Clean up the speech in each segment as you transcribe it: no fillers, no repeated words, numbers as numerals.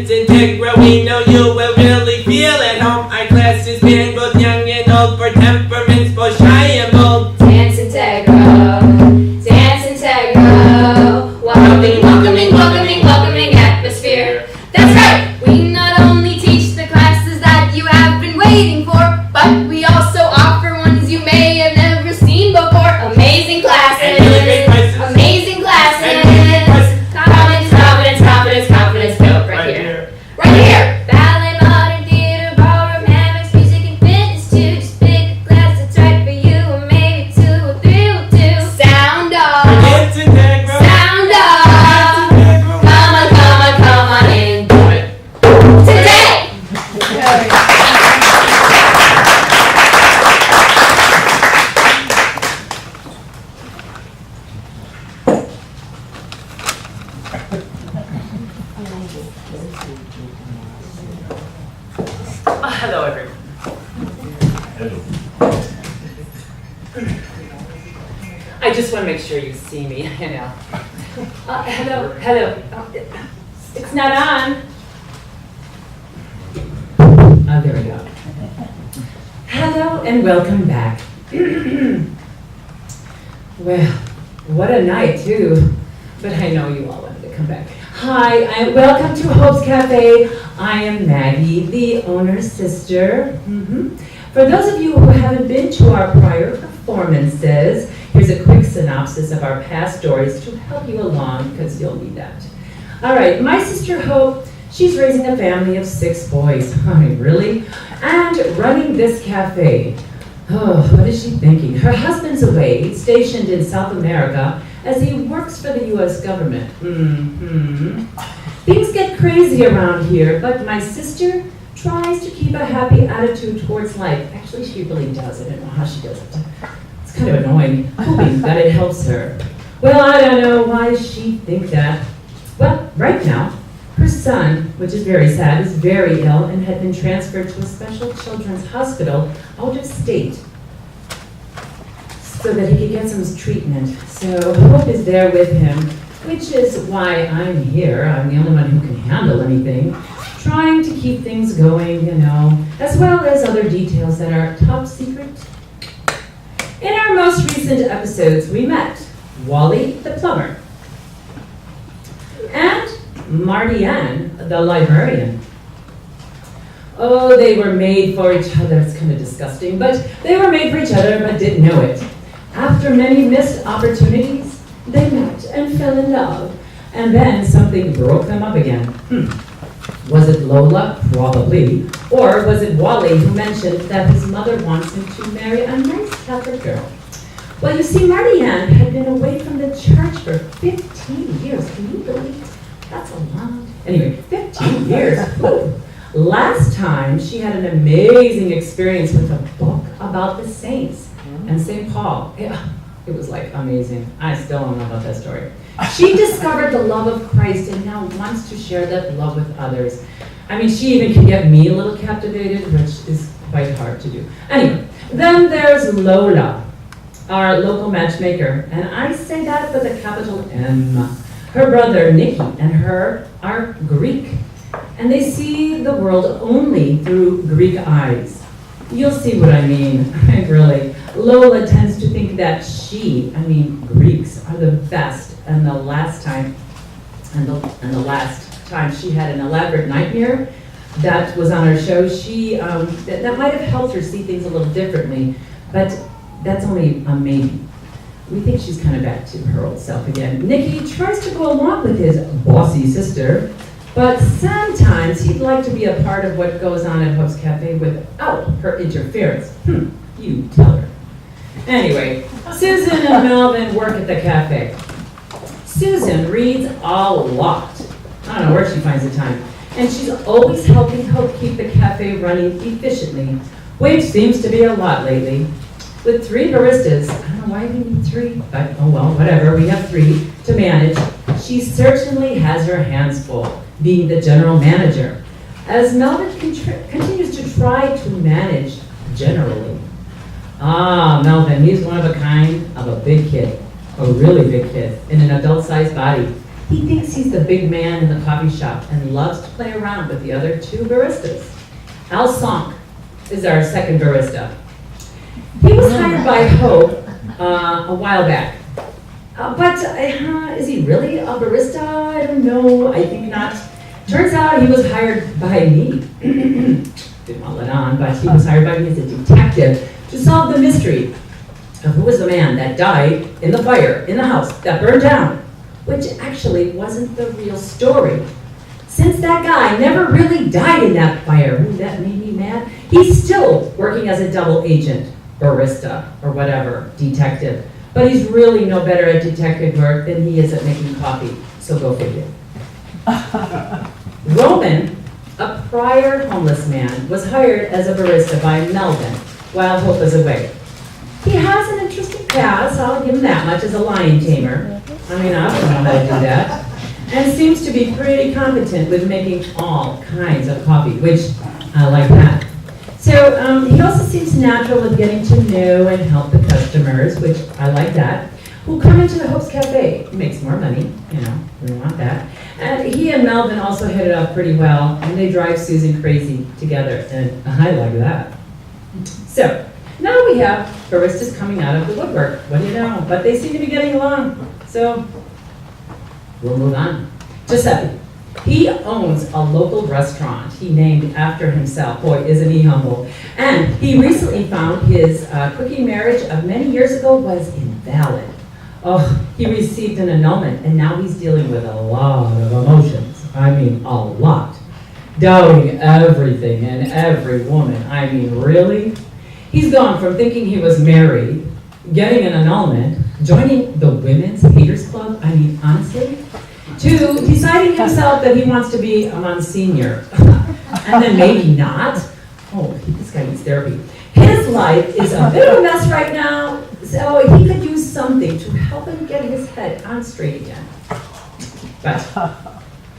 Dance Integra, we know you will really feel at home. Our classes span both young and old, for temperaments both shy and bold. Dance Integro, Dance Integro, welcoming, welcoming, welcoming, welcoming atmosphere. That's right, we not only teach the classes that you have been waiting for, but we also offer ones you may have never seen before. Amazing classes, And really great prices. amazing classes. And really great prices. Confidence, confidence, confidence, confidence built right here. Right here! Ballet, modern theater, ballroom, hammocks, music, and fitness too. Just pick a class that's right for you, or maybe 2 or 3 will do. Sound off! Dance Integra. Sound off! Come on, come on, come on in. Do it. Today! Hello, everyone. I just want to make sure you see me, you know. Hello. It's not on. Oh, there we go. Hello and welcome back. Well, what a night, too. But I know you all wanted to come back. Hi, welcome to Hope's Cafe. I am Maggie, the owner's sister. For those of you who haven't been to our prior performances, here's a quick synopsis of our past stories to help you along, because you'll need that. All right, my sister Hope, she's raising a family of 6 boys. I mean, really? And running this cafe. Oh, what is she thinking? Her husband's away, stationed in South America, as he works for the U.S. government. Things get crazy around here, but my sister tries to keep a happy attitude towards life. Actually, she really does. I don't know how she does it. It's kind of annoying, hoping that it helps her. Well, I don't know why she thinks that. Well, right now, her son, which is very sad, is very ill and had been transferred to a special children's hospital out of state so that he could get some treatment. So Hope is there with him, which is why I'm here. I'm the only one who can handle anything, trying to keep things going, you know, as well as other details that are top secret. In our most recent episodes, we met Wally the plumber and Marty Ann the librarian. Oh, they were made for each other. It's kind of disgusting, but they were made for each other but didn't know it. After many missed opportunities, they met and fell in love, and then something broke them up again. Was it Lola? Probably. Or was it Wally who mentioned that his mother wants him to marry a nice Catholic girl? Well, you see, Marty Ann had been away from the church for 15 years. Can you believe it? That's a long... Anyway, 15 years. Whew. Last time, she had an amazing experience with a book about the saints and St. Paul. It was like amazing. I still don't know about that story. She discovered the love of Christ and now wants to share that love with others. I mean, she even can get me a little captivated, which is quite hard to do. Anyway, then there's Lola, our local matchmaker, and I say that with a capital M. Her brother, Nicky, and her are Greek, and they see the world only through Greek eyes. You'll see what I mean, really. Lola tends to think that Greeks are the best, and the last time she had an elaborate nightmare that was on her show, she that might have helped her see things a little differently, but that's only a maybe. We think she's kind of back to her old self again. Nicky tries to go along with his bossy sister, but sometimes he'd like to be a part of what goes on at Hope's Cafe without her interference. You tell her. Anyway, Susan and Melvin work at the cafe. Susan reads a lot. I don't know where she finds the time. And she's always helping Hope keep the cafe running efficiently, which seems to be a lot lately. With 3 baristas, I don't know why we need 3, but oh well, whatever, we have 3 to manage. She certainly has her hands full, being the general manager, as Melvin continues to try to manage generally. Melvin, he's one of a kind of a big kid, a really big kid, in an adult-sized body. He thinks he's the big man in the coffee shop and loves to play around with the other two baristas. Al Sonk is our second barista. He was hired by Hope a while back. But is he really a barista? I don't know. I think not. Turns out he was hired by me. Didn't want to let on, but he was hired by me as a detective to solve the mystery of who was the man that died in the fire in the house that burned down, which actually wasn't the real story. Since that guy never really died in that fire, ooh, that made me mad, he's still working as a double agent, barista, or whatever, detective. But he's really no better at detective work than he is at making coffee, so go figure. Roman, a prior homeless man, was hired as a barista by Melvin while Hope was away. He has an interesting past, I'll give him that much, as a lion tamer. I mean, I don't know how to do that. And seems to be pretty competent with making all kinds of coffee, which I like that. So he also seems natural with getting to know and help the customers, which I like that, who come into the Hope's Cafe. He makes more money, you know, we want that. And he and Melvin also hit it up pretty well, and they drive Susan crazy together, and I like that. So, now we have baristas coming out of the woodwork. What do you know? But they seem to be getting along. So, we'll move on. Giuseppe. He owns a local restaurant he named after himself. Boy, isn't he humble. And he recently found his cooking marriage of many years ago was invalid. Oh, he received an annulment, and now he's dealing with a lot of emotions. I mean, a lot. Doubting everything and every woman. I mean, really? He's gone from thinking he was married, getting an annulment, joining the Women's Haters Club, I mean, honestly, to deciding himself that he wants to be a Monsignor. And then maybe not. Oh, this guy needs therapy. His life is a bit of a mess right now, so he could use something to help him get his head on straight again. But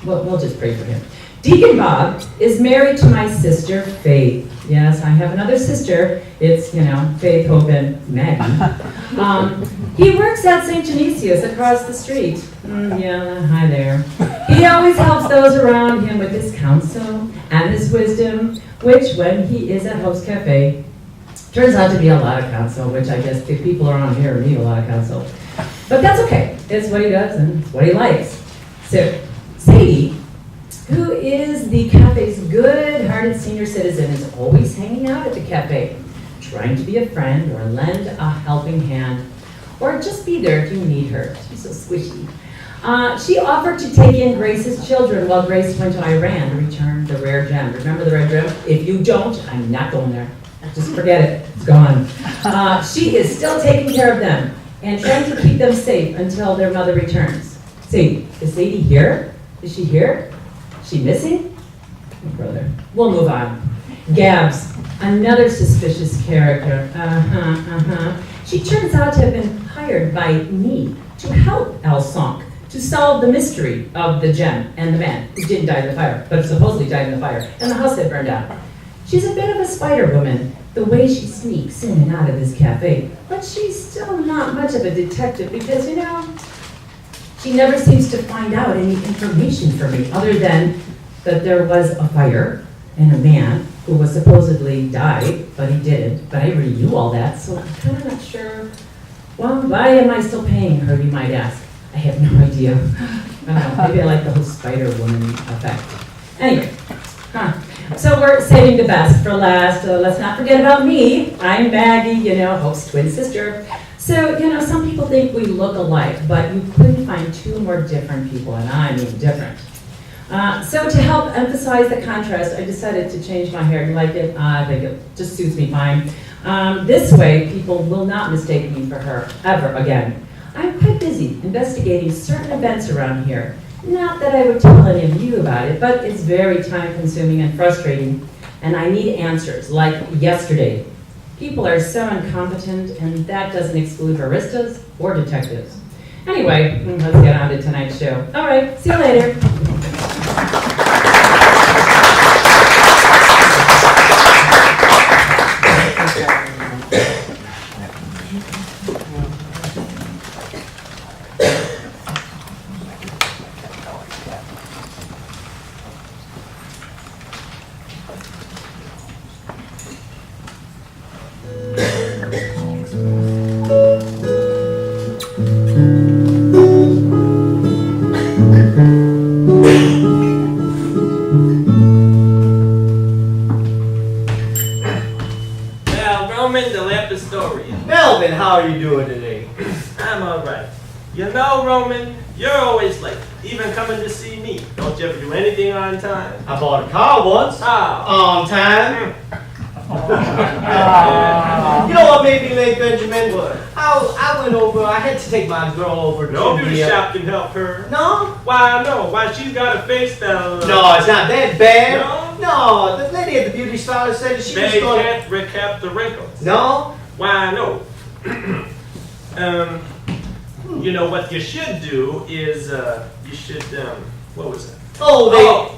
we'll just pray for him. Deacon Bob is married to my sister, Faith. Yes, I have another sister. It's, you know, Faith, Hope, and Maggie. He works at St. Genesius across the street. Yeah, hi there. He always helps those around him with his counsel and his wisdom, which, when he is at Hope's Cafe, turns out to be a lot of counsel, which I guess the people around here need a lot of counsel. But that's okay. It's what he does and it's what he likes. So, Sadie, who is the cafe's good-hearted senior citizen, is always hanging out at the cafe, trying to be a friend or lend a helping hand, or just be there if you need her. She's so squishy. She offered to take in Grace's children while Grace went to Iran to return the rare gem. Remember the rare gem? If you don't, I'm not going there. Just forget it. It's gone. She is still taking care of them and trying to keep them safe until their mother returns. Sadie, is Sadie here? Is she here? She missing? Oh, brother. We'll move on. Gabs, another suspicious character. She turns out to have been hired by me to help Al Sonk to solve the mystery of the gem and the man who didn't die in the fire, but supposedly died in the fire, and the house that burned down. She's a bit of a spider woman, the way she sneaks in and out of this cafe, but she's still not much of a detective because, you know, she never seems to find out any information from me other than that there was a fire and a man who was supposedly died, but he didn't. But I already knew all that, so I'm kind of not sure. Well, why am I still paying her, you might ask? I have no idea. I don't know, maybe I like the whole spider woman effect. Anyway, so we're saving the best for last. Let's not forget about me. I'm Maggie, you know, Hope's twin sister. So, you know, some people think we look alike, but you couldn't find two more different people, and I mean different. So to help emphasize the contrast, I decided to change my hair. You like it? I think it just suits me fine. This way, people will not mistake me for her ever again. I'm quite busy investigating certain events around here. Not that I would tell any of you about it, but it's very time-consuming and frustrating, and I need answers, like yesterday. People are so incompetent, and that doesn't exclude baristas or detectives. Anyway, let's get on to tonight's show. All right, see you later. Victoria. Melvin, how are you doing today? I'm alright. You know, Roman, you're always late, even coming to see me. Don't you ever do anything on time? I bought a car once. Ah. On time. You know what made me late, Benjamin? What? I went over, I had to take my girl over No to beauty the... shop can help her. No? Why, no? Why, she's got a face that'll... No, it's not that bad. No? No, the lady at the beauty salon said that she was They going... can't recap the wrinkles. No? Why, no. You know, what you should do is, you should, what was that? Oh,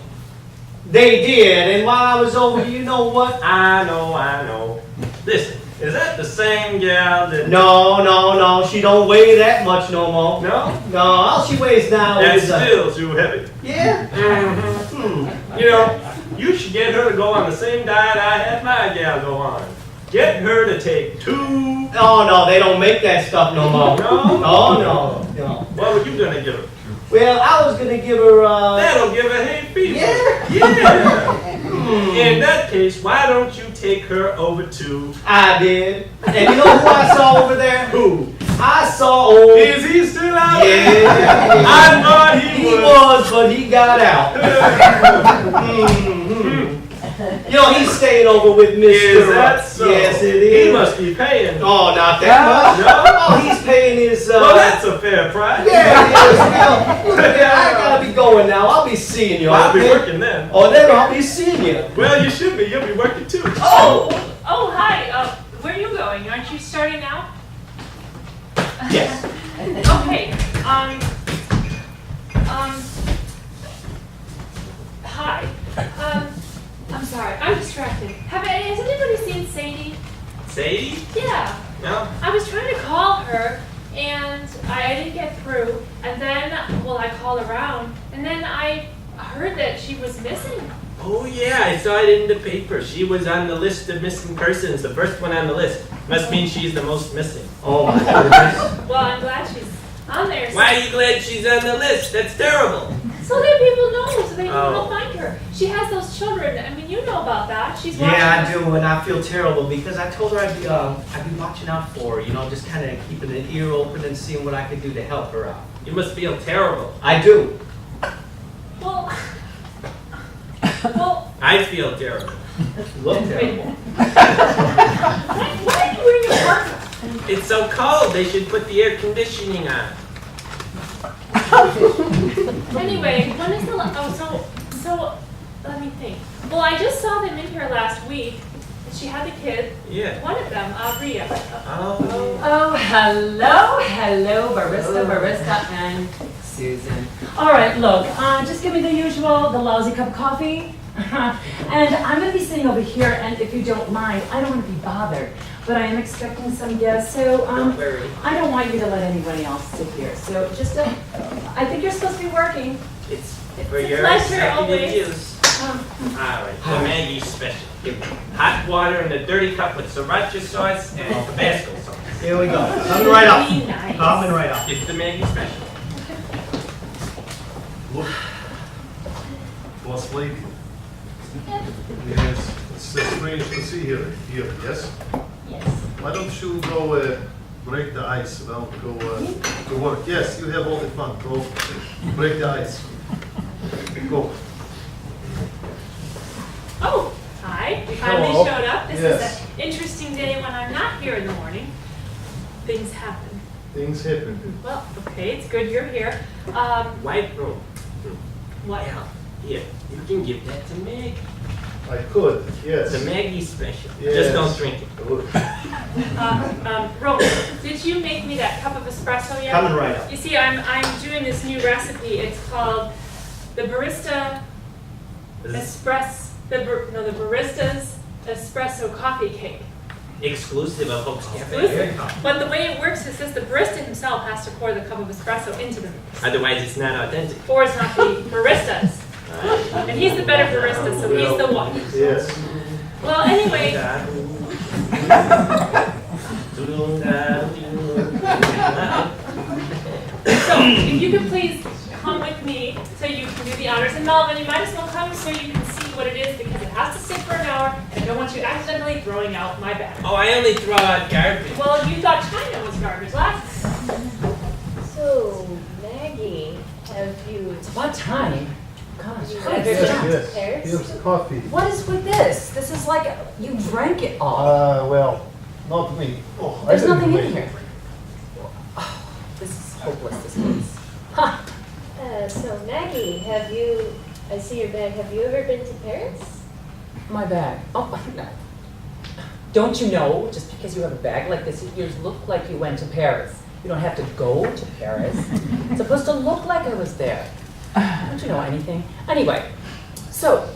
they did. And while I was over, you know what? I know. Listen, is that the same gal that... No. She don't weigh that much no more. No? No, all she weighs now That's is... still too heavy. Yeah? Mm-hmm. You know, you should get her to go on the same diet I had my gal go on. Get her to take 2... Oh, no, they don't make that stuff no more. No? No. What were you gonna give her? Well, I was gonna give her, That'll give her hay fever. Yeah. In that case, why don't you take her over to... I did. And you know who I saw over there? Who? I saw old... Is he still out there? Yeah. I thought he He was. was, but he got out. You know, he's staying over with Mr. Is that so? Yes, it is. He must be paying. Oh, not that much. No? Oh, he's paying his, Well, that's a fair price. Yeah, it is. Well, look at that. I gotta be going now. I'll be seeing you. Well, I'll be okay? working then. Oh, then I'll be seeing you. Well, you should be. You'll be working too. Oh! Oh, hi. Where are you going? Aren't you starting now? Yes. Okay. Hi. I'm sorry. I'm distracted. Has anybody seen Sadie? Sadie? Yeah. No? I was trying to call her, and I didn't get through. And then, I called around, and then I heard that she was missing. Oh, yeah. I saw it in the paper. She was on the list of missing persons, the first one on the list. Must mean she's the most missing. Oh, my goodness. Well, I'm glad she's on there. Why are you glad she's on the list? That's terrible. So that people know, so they can Oh. go find her. She has those children. I mean, you know about that. She's watching. Yeah, I do, and I feel terrible because I told her I'd be watching out for her, you know, just kind of keeping an ear open and seeing what I could do to help her out. You must feel terrible. I do. Well, I feel terrible. Look wait. terrible. Why are you wearing a parka? It's so cold. They should put the air conditioning on. Anyway, when is the so let me think. Well, I just saw them in here last week. She had the kid. Yeah. One of them, Rhea. Oh. Oh, hello, Barista, and Susan. All right, look, just give me the usual, the lousy cup of coffee. And I'm going to be sitting over here, and if you don't mind, I don't want to be bothered, but I am expecting some guests, so Don't worry. I don't want you to let anyone else sit here. So just, I think you're supposed to be working. It's for It's a your pleasure, executive always. use. Alright, the Maggie special. Give me hot water in a dirty cup with sriracha sauce and Tabasco sauce. Here we go. Coming right up. Be nice. Coming right up. It's the Maggie special. Boss lady. Yes, it's strange to see here, yes? Yes. Why don't you go break the ice, well, go to work? Yes, you have all the fun, go break the ice. Go. Oh, hi. You finally Hello. showed up. This Yes. is an interesting day when I'm not here in the morning. Things happen. Things happen. Well, okay, it's good you're here. White room. What? Here, you can give that to Maggie. I could, yes. The Maggie special. Yes. Just don't drink it. Good. Roman, did you make me that cup of espresso yet? Coming right up. You see, I'm doing this new recipe. It's called the Barista the Barista's Espresso Coffee Cake. Exclusive of Hope's Cafe. Exclusive. But the way it works is this: the barista himself has to pour the cup of espresso into the mix, Otherwise, it's not authentic. or it's not the barista's. And he's the better barista, so he's the one. Yes. Well, anyway, so if you could please come with me so you can do the honors. And Melvin, you might as well come so you can see what it is because it has to sit for an hour, and I don't want you accidentally throwing out my bag. Oh, I only throw out garbage. Well, you thought China was garbage last time. So, Maggie, have you It's about time. Gosh, You what ever is been that? to Yes, Paris? here's coffee. What is with this? This is like you drank it all. Well, not me. Oh, I There's didn't nothing in make here. it. Oh, this is hopeless, this place. Huh. So Maggie, have you, I see your bag, have you ever been to Paris? My bag. Oh, no. Don't you know, just because you have a bag like this, you look like you went to Paris. You don't have to go to Paris. It's supposed to look like I was there. Don't you know anything? Anyway, so,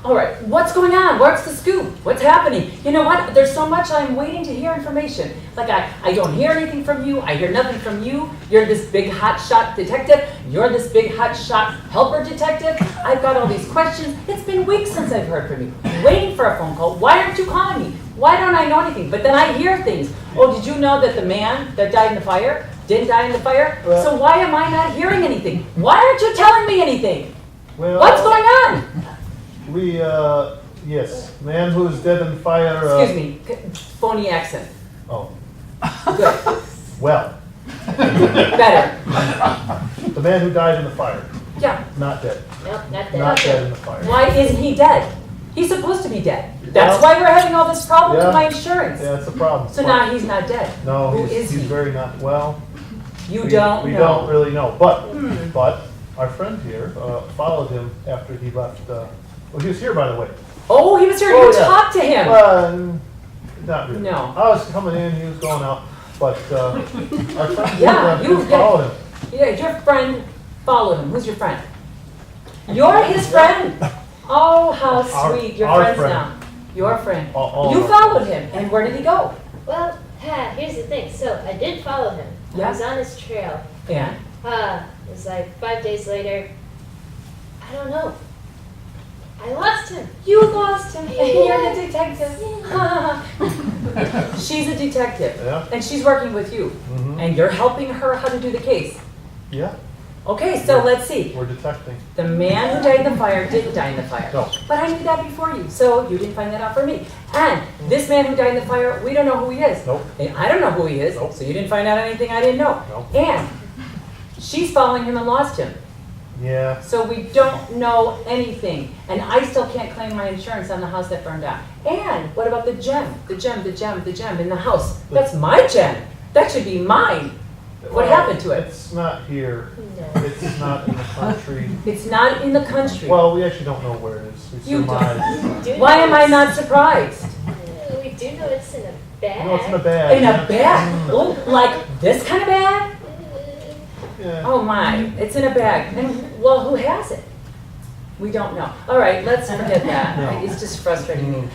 all right, what's going on? What's the scoop? What's happening? You know what? There's so much I'm waiting to hear information. Like I don't hear anything from you. I hear nothing from you. You're this big hotshot detective. You're this big hotshot helper detective. I've got all these questions. It's been weeks since I've heard from you. Waiting for a phone call. Why aren't you calling me? Why don't I know anything? But then I hear things. Oh, did you know that the man that died in the fire didn't die in the fire? Well- So why am I not hearing anything? Why aren't you telling me anything? Well, What's going on? We, yes, man who is dead in fire. Excuse me, phony accent. Oh, Good. well, Better. the man who died in the fire, Yeah. not dead. Nope, not Not that. dead in the fire. Why isn't he dead? He's supposed to be dead. That's Well- why we're having all this problem Yeah. with my insurance. Yeah, it's a problem. So now he's not dead. No, Who he's is he? very not, well. You we- don't We know. don't really know, but our friend here followed him after he left, well, he was here, by the way. Oh, he was here. Oh, You yeah. talked to him. Well, not really. No. I was coming in, he was going out, but our friend Yeah, here you- followed him. Yeah, your friend followed him. Who's your friend? You're his friend. Oh, how Our- sweet. Your our friend's friend. now. Your friend. All You our followed him. And where did he go? Well, here's the thing. So I did follow him. Yeah. I was on his trail. And? It was like 5 days later. I don't know. I lost him. You lost him. And you're the detective. Yeah. She's a detective. Yeah. And she's working with you. Mhm. And you're helping her how to do the case. Yeah, Okay, so let's see. we're detecting. The man who died in the fire didn't die in the fire. No. But I knew that before you, so you didn't find that out for me. And this man who died in the fire, we don't know who he is. Nope. And I don't know who he is, Nope. so you didn't find out anything I didn't know. Nope. And she's following him and lost him. Yeah, So we don't know anything. And I still can't claim my insurance on the house that burned down. And what about the gem? The gem in the house. That's my gem. That should be mine. What Well, happened to it? It's not here. No. It's not in the country. It's not in the country. Well, we actually don't know where it is. We You surmise. We do Why know am I it's- not surprised? We do know it's in a bag. No, it's in a bag. In a bag? Oh, like this kind of bag? Yeah. Oh my, it's in a bag. And, well, who has it? We don't know. All right, let's forget that. No. It's just frustrating me.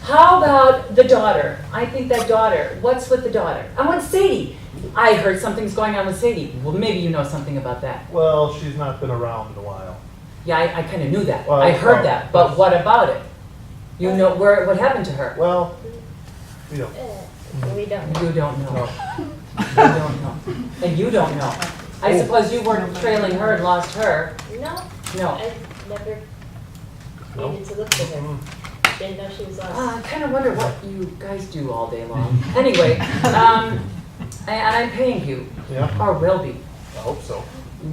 How about the daughter? I think that daughter, what's with the daughter? I want Sadie. I heard something's going on with Sadie. Well, maybe you know something about that. Well, she's not been around in a while. Yeah, I kind of knew that. Well, I heard well, that. But what about it? You know what happened to her? Well, we don't. We don't know. You don't know. No. You don't know. And you don't know. I suppose you weren't trailing her and lost her. No, No. I never No. needed to look for her. Mm. Didn't know she was lost. I kind of wonder what you guys do all day long. Anyway, and I'm paying you, Yeah, or will be. I hope so.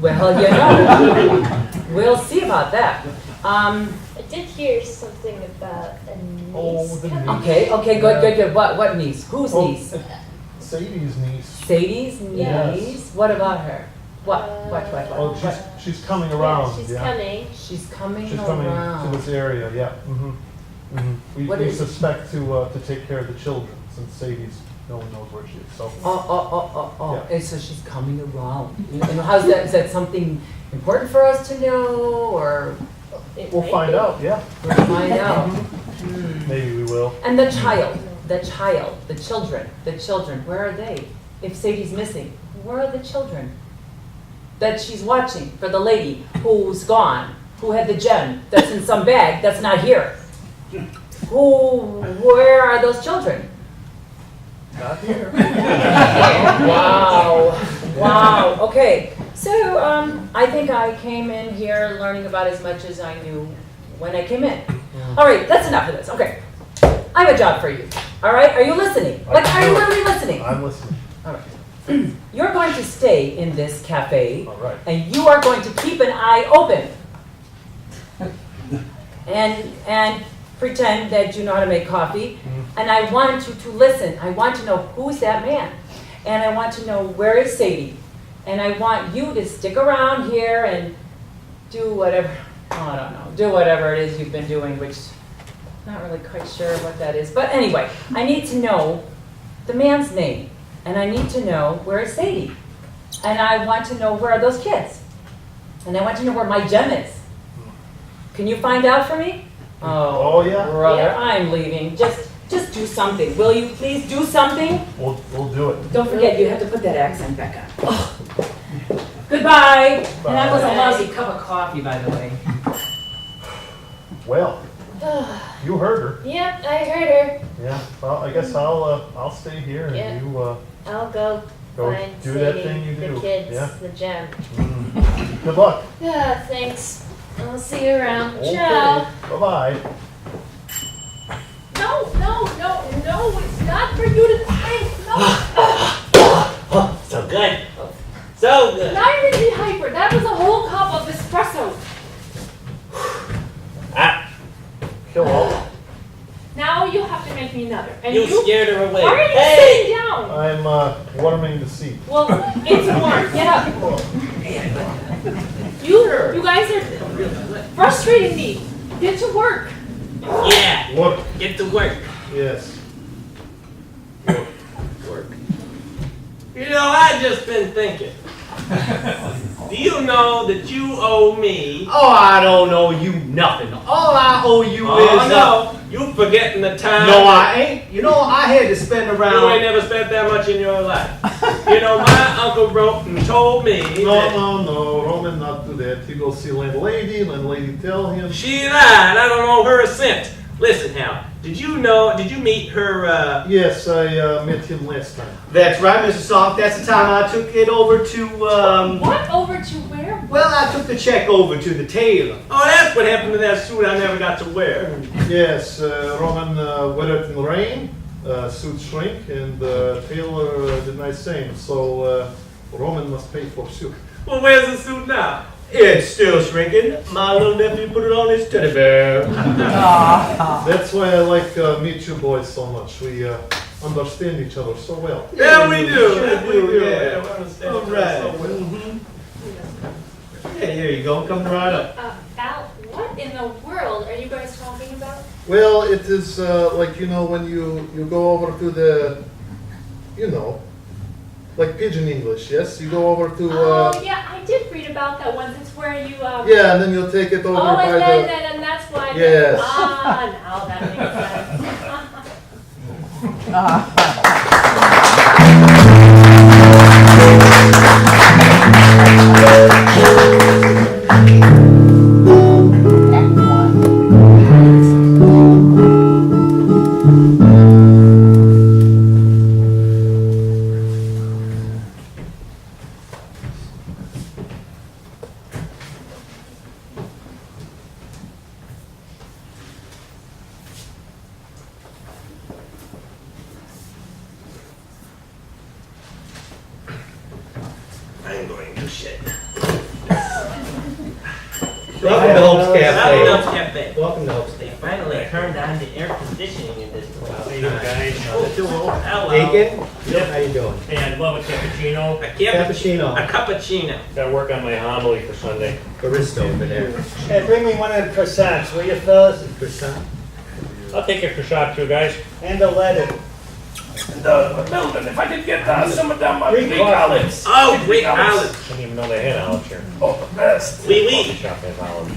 Well, you know, we'll see about that. I did hear something about a niece Oh, the coming. niece. Okay, good. What niece? Whose Oh, niece? Sadie's niece. Sadie's Yes. niece? What about her? What? Oh, she's coming around. Yeah, she's yeah. coming. She's coming She's coming around. to this area. Yeah. What We is it? suspect to take care of the children since Sadie's no one knows where she is. So Oh. Yeah. And so she's coming around. And how's that? Is that something important for us to know, or It we'll might find be. out. Yeah, we'll find out? maybe we will. And the child, the children, where are they? If Sadie's missing, where are the children? That she's watching for the lady who's gone, who had the gem that's in some bag that's not here. Where are those children? Not here. Wow. Okay. So, I think I came in here learning about as much as I knew when I came in. All right, that's enough of this. Okay. I have a job for you. All right? Are you listening? Like, are you literally listening? I'm listening. All right. You're going to stay in this cafe, All right. and you are going to keep an eye open. And pretend that you know how to make coffee. And I want you to listen. I want to know who's that man. And I want to know where is Sadie. And I want you to stick around here and do whatever, I don't know, do whatever it is you've been doing, which I'm not really quite sure what that is. But anyway, I need to know the man's name. And I need to know where is Sadie. And I want to know where are those kids. And I want to know where my gem is. Can you find out for me? Oh, yeah? Brother, Yeah. I'm leaving. Just do something. Will you please do something? We'll do it. Don't forget, you have to put that accent back on. Oh. Goodbye. And that was a lousy cup of coffee, by the way. Well, you heard her. Yep, I heard her. Yeah, well, I guess I'll stay here and Yeah. you, I'll go Go find do that Sadie, thing you the do. kids, Yeah. the gem. Good luck. Yeah, thanks. I'll see you around. Okay. Ciao. Bye-bye. No, it's not for you to drink. No. Oh, so good. So good. Now you're gonna be hyper. That was a whole cup of espresso. Ah, Hello. Now you have to make me another. And you scared her away. why are you Hey! sitting down? I'm warming the seat. Well, it's warm. Get up. You guys are frustrating me. Get to work. Yeah, Work. get to work. Yes. Work. You know, I just been thinking. Do you know that you owe me? Oh, I don't owe you nothing. All I owe you Oh is... no, you forgetting the time. No, I ain't. You know, I had to spend You ain't around... never spent that much in your life. You know, my uncle wrote and told me that No, Roman, not do that. He go see landlady tell him. she lied. I don't owe her a cent. Listen, Hal, did you meet her, Yes, I met him last time. That's right, Mr. Soft. That's the time I took it over to, What? Over to where? Well, I took the check over to the tailor. oh, that's what happened to that suit I never got to wear. Yes, Roman wear it in the rain, suit shrink, and Taylor did not same. So Roman must pay for suit. Well, where's the suit now? It's still shrinking. My little nephew put it on his teddy bear. That's why I like meet you boys so much. We understand each other so well. Yeah, we do. Sure Yeah, we do, do. yeah. Yeah, we understand All each other right. so well. Yeah, here you go. Come right up. Al, what in the world are you guys talking about? Well, it is like, you know, when you go over to the, you know, like pidgin English, yes? You go over to, Oh, yeah, I did read about that once. It's where you, yeah, and then you'll take it over Oh, by and that's why. Yes. Now that makes sense. I'm going to shit. Welcome to Hope's Cafe. Welcome to Cafe. Welcome to Hope's They Cafe. finally turned on the air conditioning in this place. How you doing, guys? Hello. Aiken? Yep. How you doing? And love a cappuccino. A Cappuccino. A cappuccino. Got to work on my homily for Sunday. Barista over there. Hey, bring me one of the croissants, will you, fellas? Croissant. I'll take a croissant too, guys. And a letter. Melvin, if I could get some of them Greek olives. Oh, Greek olives. Didn't even know they had olives here. Oh, the best. Oui, Coffee oui. shop has olives.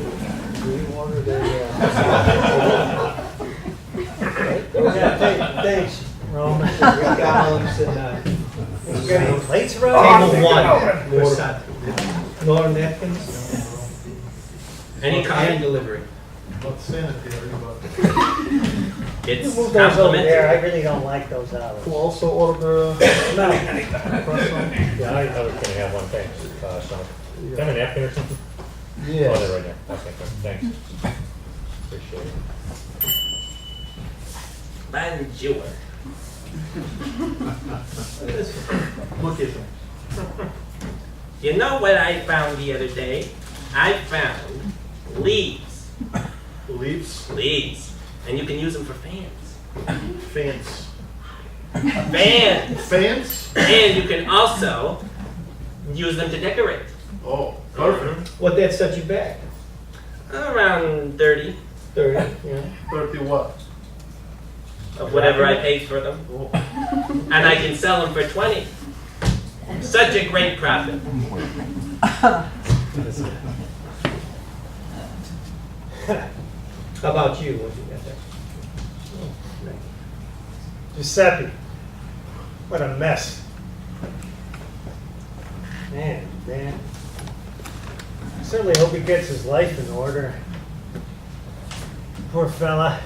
Yeah, thanks, Roman. Greek olives and, getting plates around? Table one. Croissant. More napkins? Any And kind. delivery. Not sanitary, but It's Move those over there, I complimentary. really don't like those olives. who also order No, croissant? Yeah, I was gonna have one, thanks. So, do you have a napkin or something? Oh, they're Yes. right there. Okay, good, thanks. Appreciate appreciate it. Bonjour. Look at him. You know what I found the other day? I found leaves. Leaves, Leaves. And you can use them for fans. fans. Fans! Fans? And you can also use them to decorate. Oh, perfect. What that set you back? Around 30 30, yeah. 30 what? of whatever I paid for them. Oh. And I can sell them for 20. Such a great profit. How about you? What you got there? Giuseppe, what a mess. Man. I certainly hope he gets his life in order. Poor fella.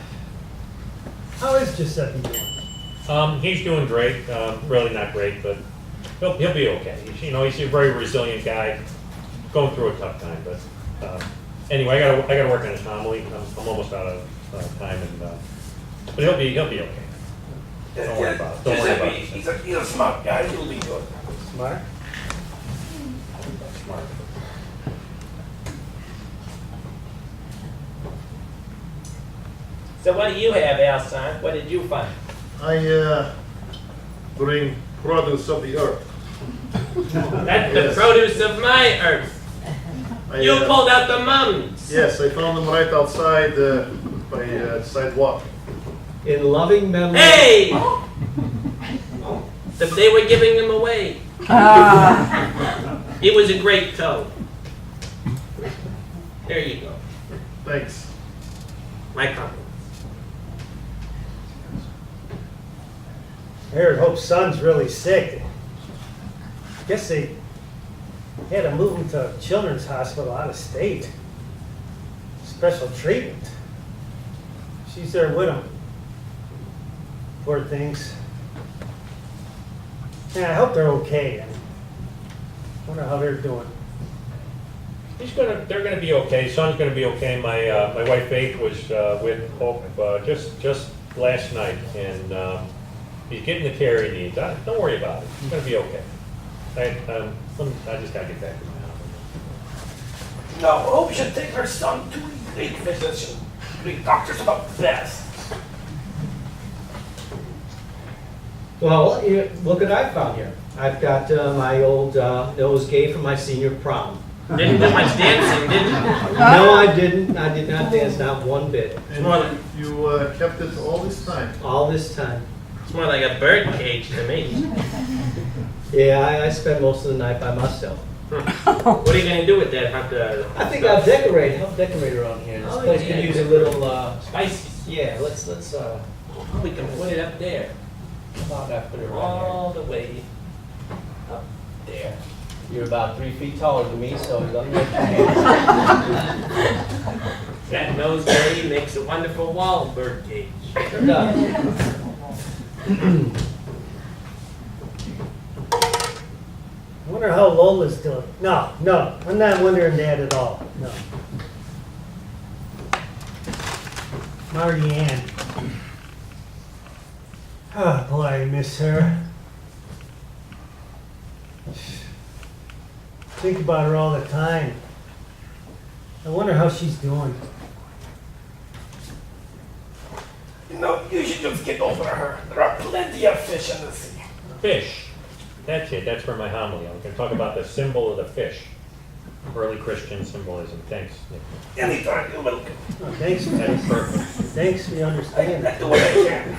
How is Giuseppe doing? He's doing great. Really not great, but he'll be okay. He's a very resilient guy, going through a tough time. But anyway, I gotta work on his homily. I'm almost out of time, but he'll be okay. Don't worry about it. Don't worry about it. He's a smart guy. He'll be good. Smart? Smart. So what do you have, Alson? What did you find? I bring produce of the earth. That's the Yes. produce of my earth. You I, pulled out the mums. Yes, I found them right outside by sidewalk. In loving memory. Hey! They were giving them away. It was a great toe. There you go. Thanks. My compliments. I heard Hope's son's really sick. Guess they had to move him to a children's hospital out of state. Special treatment. She's there with him. Poor things. Yeah, I hope they're okay. I wonder how they're doing. They're gonna be okay. Son's gonna be okay. My wife Faith was with Hope just last night, and he's getting the care he needs. Don't worry about it. He's gonna be okay. I just gotta get back to my house. No, Hope should take her son to a Greek physician. Greek doctors are the best. Well, look what I found here. I've got my old nosegay from my senior prom. Didn't do much dancing, did you? No, I didn't. I did not dance, not one bit. And more like- you kept it all this time. All this time. It's more like a bird cage to me. Yeah, I spent most of the night by myself. What are you gonna do with that? I think I'll help decorate around here. This Oh, place yeah. could use a little, Spices. yeah, let's, We can put it up there. how about I put it around All the way up there. here. You're about 3 feet taller than me, so let me get your hands. That nosegay makes a wonderful wall bird cage. Sure does. I wonder how Lola's doing. No, I'm not wondering that at all. No. Marty Ann. Oh boy, I miss her. Think about her all the time. I wonder how she's doing. You know, you should just get over her. There are plenty of fish in the sea. Fish. That's it. That's for my homily. I'm going to talk about the symbol of the fish. Early Christian symbolism. Thanks, Nick. Anytime, you're welcome. Oh, thanks, That's perfect. thanks for your understanding. I do what I can.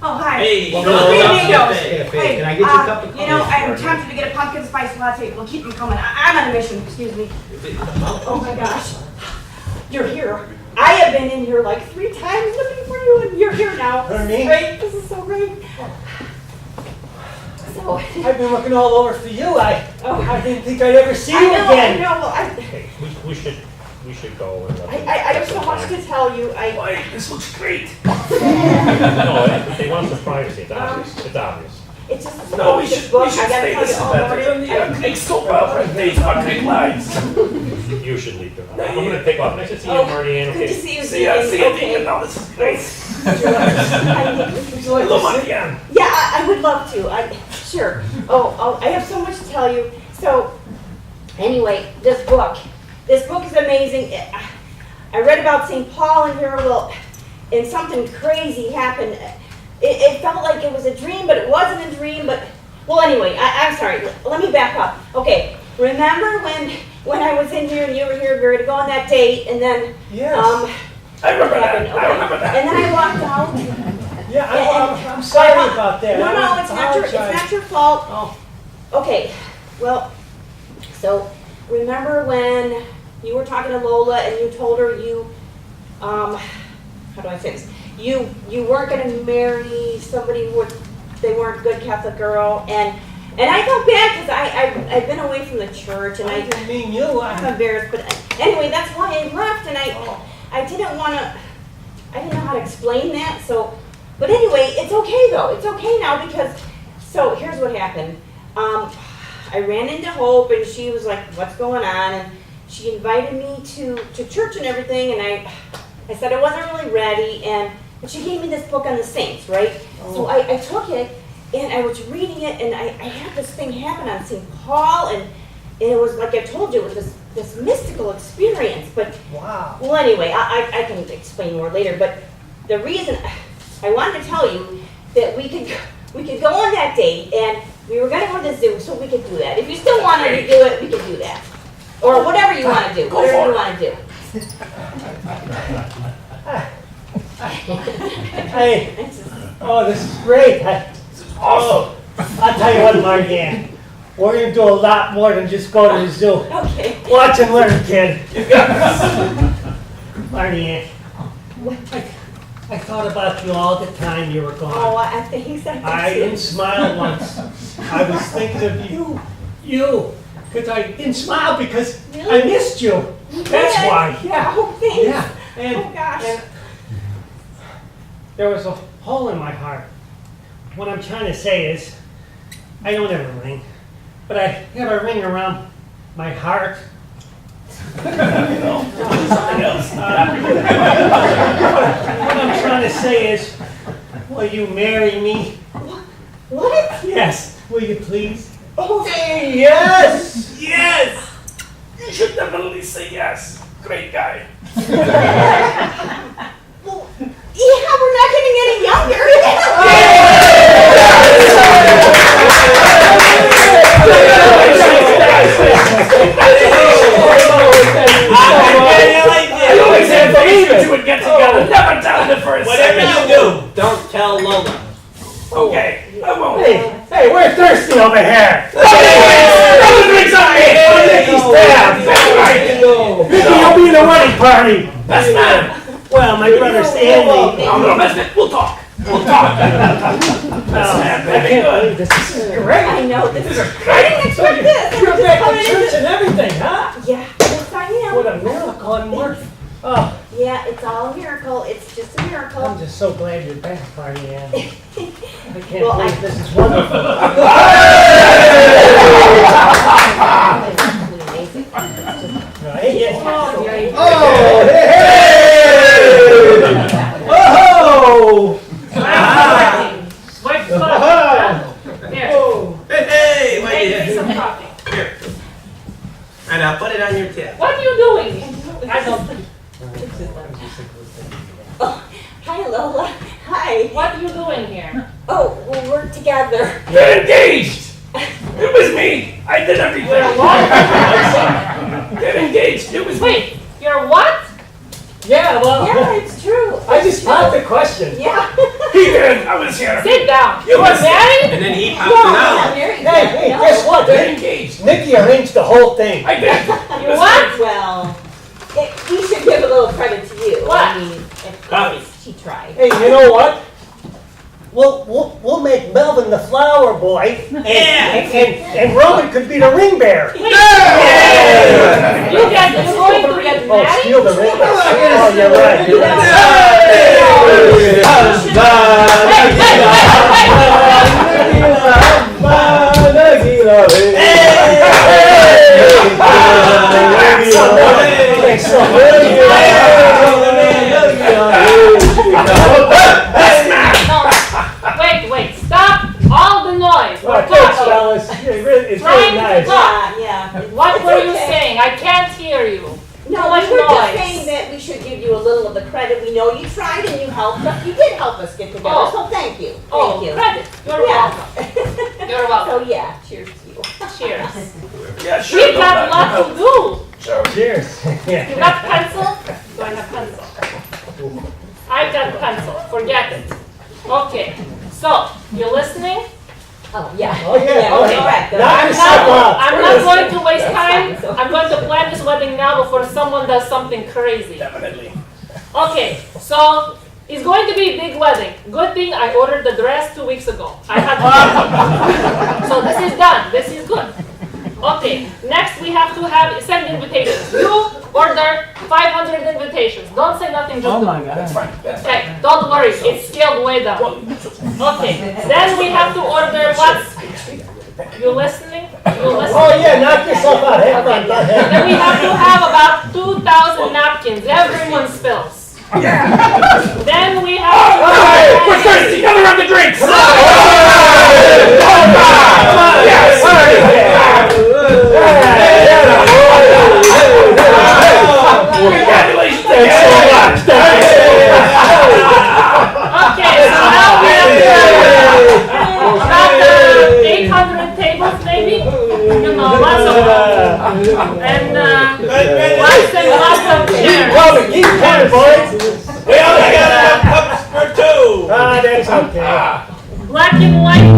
Oh, hi. Hey, Well, Good no, evening, no, Joe. Faye, Hey, can I get you a cup of You know, coffee? I'm tempted to get a pumpkin spice latte. Well, keep them coming. I'm on a mission, excuse me. Oh my gosh. You're here. I have been in here like 3 times looking for you, and you're here now. This Ernie? is great. This is so great. So, I've been looking all over for you. I oh, didn't think I'd ever see you I know, again. I know. Well, Hey, we should we should go and let them I have have so some much time. to tell you. Boy, this looks great. No, they want some privacy, it's obvious, it's obvious. It's just No, we this should book. I stay. gotta tell This you is all better about than it. the Greek soap opera days about Greek lines. You should leave the, I'm gonna take off, nice to see you, Marty Ann, Good to okay? see you, See ya, Dean. see ya, Okay. Deacon. No, this is great. I- Hello, Marty Ann. Yeah, I would love to. Sure. Oh, I have so much to tell you. So, anyway, this book is amazing. I read about St. Paul in here, and something crazy happened. It felt like it was a dream, but it wasn't a dream. But well, anyway, I'm sorry. Let me back up. Okay, remember when I was in here and you were here, we were to go on that date, and then Yes. I remember what happened? that. I remember that. And then I walked out. Yeah, I'm sorry about that. No, I no, it's not your, it's apologize. not your fault. Oh. Okay, well, so remember when you were talking to Lola and you told her how do I say this? You weren't gonna marry somebody they weren't a good Catholic girl, and I felt bad because I've been away from the church and I didn't mean you. I'm embarrassed, but anyway, that's why I left, and I didn't know how to explain that, so, but anyway, it's okay though, it's okay now because, so here's what happened. I ran into Hope and she was like, what's going on? And she invited me to church and everything, and I said I wasn't really ready, and she gave me this book on the saints, right? So I took it, and I was reading it, and I had this thing happen on St. Paul, and it was like I told you, it was this mystical experience, but Wow. well, anyway, I can explain more later, but the reason I wanted to tell you that we could go on that date, and we were going to go to the zoo, so we could do that. If you still wanted to do it, we could do that. Or whatever you want to do, whatever you want to do. Hey, oh, this is great. I'll tell you what, Marty Ann, we're gonna do a lot more than just go to the zoo. Okay. Watch and learn, kid. Marty Ann, I thought about you all the time you were Oh, gone. I think so. I didn't smile once. I was thinking of you, because I didn't smile because I missed you. That's why. Yeah, oh, thanks. Yeah, and, Oh, gosh. and there was a hole in my heart. What I'm trying to say is, I don't have a ring, but I have a ring around my heart. Something else. What I'm trying to say is, will you marry me? What? Yes, will you please? Oh, Say yes! Yes! You should definitely say yes. Great guy. well, yeah, we're not getting any younger. I always had faith that you would get together. Never doubted it for a Whatever second. you do, don't tell Lola. Okay, I won't. Hey, we're thirsty over here! Those drinks on me! You'll be in the wedding party! Best man! Well, my brother Stanley. No, best man. We'll talk. We'll talk. Best man, I baby. can't Good. believe this. This is great. I know, this is, I great. didn't expect this. You're Just back coming to into- church and everything, huh? Yeah, yes I am. What a miracle and work. Oh, Yeah, it's all a miracle. It's just a miracle. I'm just so glad you're back, Marty Ann. I can't Well, believe this is wonderful. Right? Yeah. Oh, Oh! Swipe, Here, Hey, what make you me some coffee. Here. And I'll put it on your tip. What are you doing? I don't. Hi, Lola. Hi. What are you doing here? Oh, well, we're together. They're engaged. It was me. I did everything. They're engaged. It was me. Wait, you're what? Yeah, well, Yeah, it's true. I just popped the question. Yeah. He did. I was here. Sit down. You You are listen. married? And then he popped No, it I'm out. not married. Hey, No. guess what? They're engaged. Nikki arranged the whole thing. I did. You what? Well, we should give a little credit to you. What? I mean, Coffee. she tried. Hey, you know what? We'll make Melvin the flower boy, and Roman could be the ring bearer. Wait. You're going to get Oh, married? steal the ring. Oh, you're right. You're Wait, stop all the noise. We're Thanks, talking. fellas. It's Trying really to nice. talk. Yeah. What were you saying? I can't hear you. No, Too much we were just noise. saying that we should give you a little of the credit. We know you tried and you helped us. You did help us get together, Oh. so thank you. Oh, Thank you. credit. You're welcome. Yeah. You're welcome. So yeah, cheers to you. Cheers. Yeah, sure. We've got lots to do. Cheers. You got pencil? Do I have pencil? I've got pencil. Forget it. Okay. So, you listening? Oh, yeah. Oh, yeah. Okay. Correct. Knock yourself out. I'm not going to waste time. I'm going to plan this wedding now before someone does something crazy. Definitely. Okay, so it's going to be a big wedding. Good thing I ordered the dress 2 weeks ago. I had to. So this is done. This is good. Okay, next we have to send invitations. You order 500 invitations. Don't say nothing. Just God. That's fine. That's fine. Okay, don't worry. It's scaled way down. Okay, then we have to order what's... You listening? You listening? Oh, yeah, knock yourself out. Have fun. Go ahead. Then we have to have about 2,000 napkins. Everyone spills. Then we have to... We're thirsty. Gather around the drinks. Congratulations. Thanks so much. Okay, so now we have about 800 tables maybe? You know, lots of them. And lots and lots of chairs. Robert, keep coming, boys. We only got enough cups for two. Ah, that's okay. Black and white.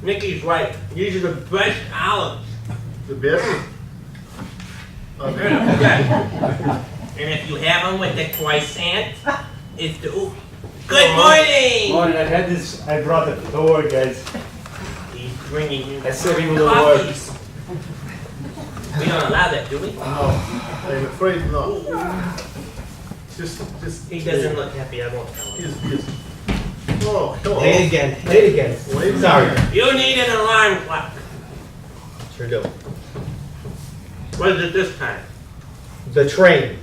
Nikki's right. These are the best olives. The best? Okay. And if you have them with the croissant, it's the... Ooh. Good morning! Morning, I had this, I brought it to the work, guys. He's bringing you I said he will work. coffees. We don't allow that, do we? No, I'm afraid not. Just. He doesn't look happy, I won't tell him. He's busy. Oh, hello. Say it again. Say it again. Wait a Sorry. minute. You need an alarm clock. Sure do. What is it this time? The train.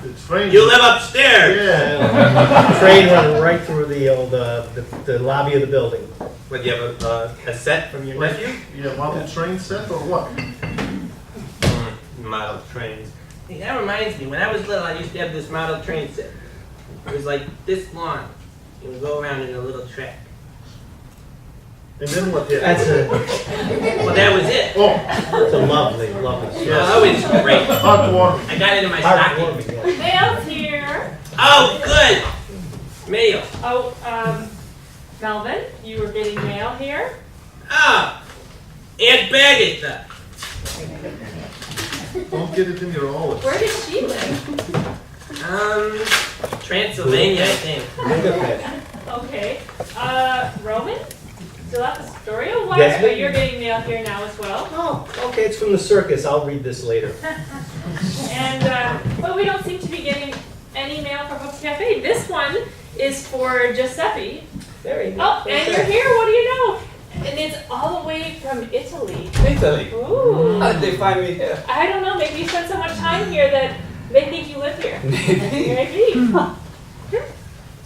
The train. You live upstairs. Yeah. Train running right through the old, the lobby of the building. What, you have a set from your nephew? Yeah, model train set or what? Model trains. Hey, that reminds me, when I was little, I used to have this model train set. It was like this long. You would go around in a little track. And then what happened? That's a, Well, that was it. Oh, it's a lovely, lovely. Oh, it's great. hot water. I got it in my stocking. Heartwarming, yeah. Mail's here. Oh, good. Mail. Oh, Melvin, you were getting mail here? Ah, Aunt Bagatha. Don't get it in your olives. Where does she live? Transylvania, I think. Okay. Roman? Still at Astoria? Why Yes, are ma'am. you getting mail here now as well? Oh, okay, it's from the circus. I'll read this later. And, but we don't seem to be getting any mail from Hope's Cafe. This one is for Giuseppe. There you go. Oh, and you're here, what do you know? And it's all the way from Italy. Italy. Ooh. How did they find me here? I don't know, maybe you spent so much time here that they think you live here. Maybe.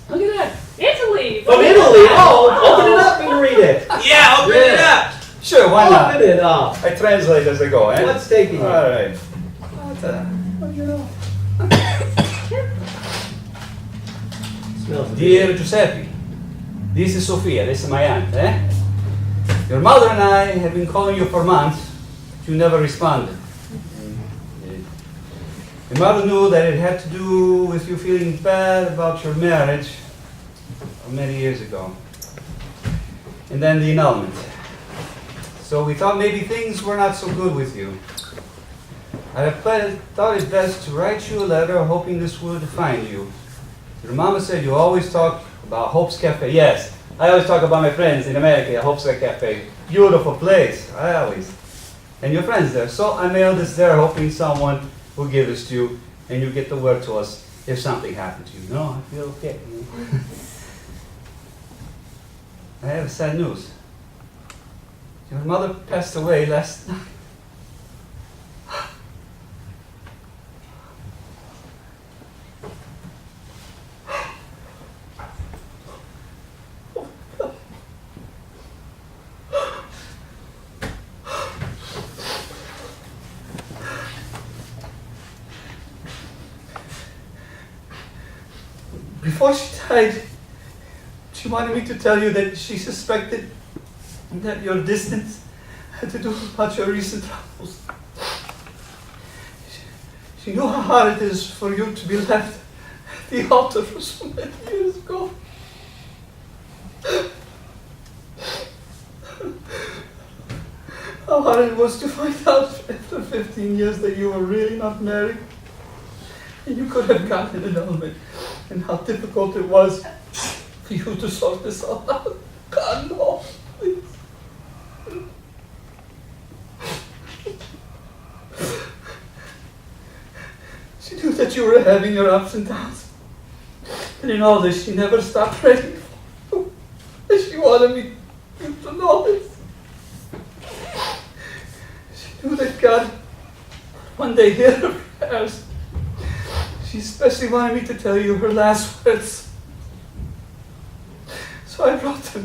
Look at that. Italy. From Italy? Oh, open it up and read it. Yeah, open it up. Sure, why not? Open it up. I translate as I go, eh? What's taking you? All right. What you know? Smells Dear Giuseppe, this is Sofia, this is my aunt, eh? Your mother and I have been calling you for months. You never responded. Your mother knew that it had to do with you feeling bad about your marriage many years ago. And then the annulment. So we thought maybe things were not so good with you. I thought it best to write you a letter hoping this would find you. Your mama said you always talk about Hope's Cafe. Yes, I always talk about my friends in America at Hope's Cafe. Beautiful place, I always. And your friends there. So I mailed this there hoping someone will give this to you and you get the word to us if something happened to you. No, I feel okay. I have sad news. Your mother passed away last night. Before she died, she wanted me to tell you that she suspected that your distance had to do with your recent troubles. She knew how hard it is for you to be left at the altar for so many years ago. How hard it was to find out after 15 years that you were really not married and you could have gotten an annulment, and how difficult it was for you to sort this all out. God, no, please. She knew that you were having your ups and downs. And in all this, she never stopped praying for you. She wanted me to know this. She knew that God one day heard her prayers. She especially wanted me to tell you her last words. So I wrote them.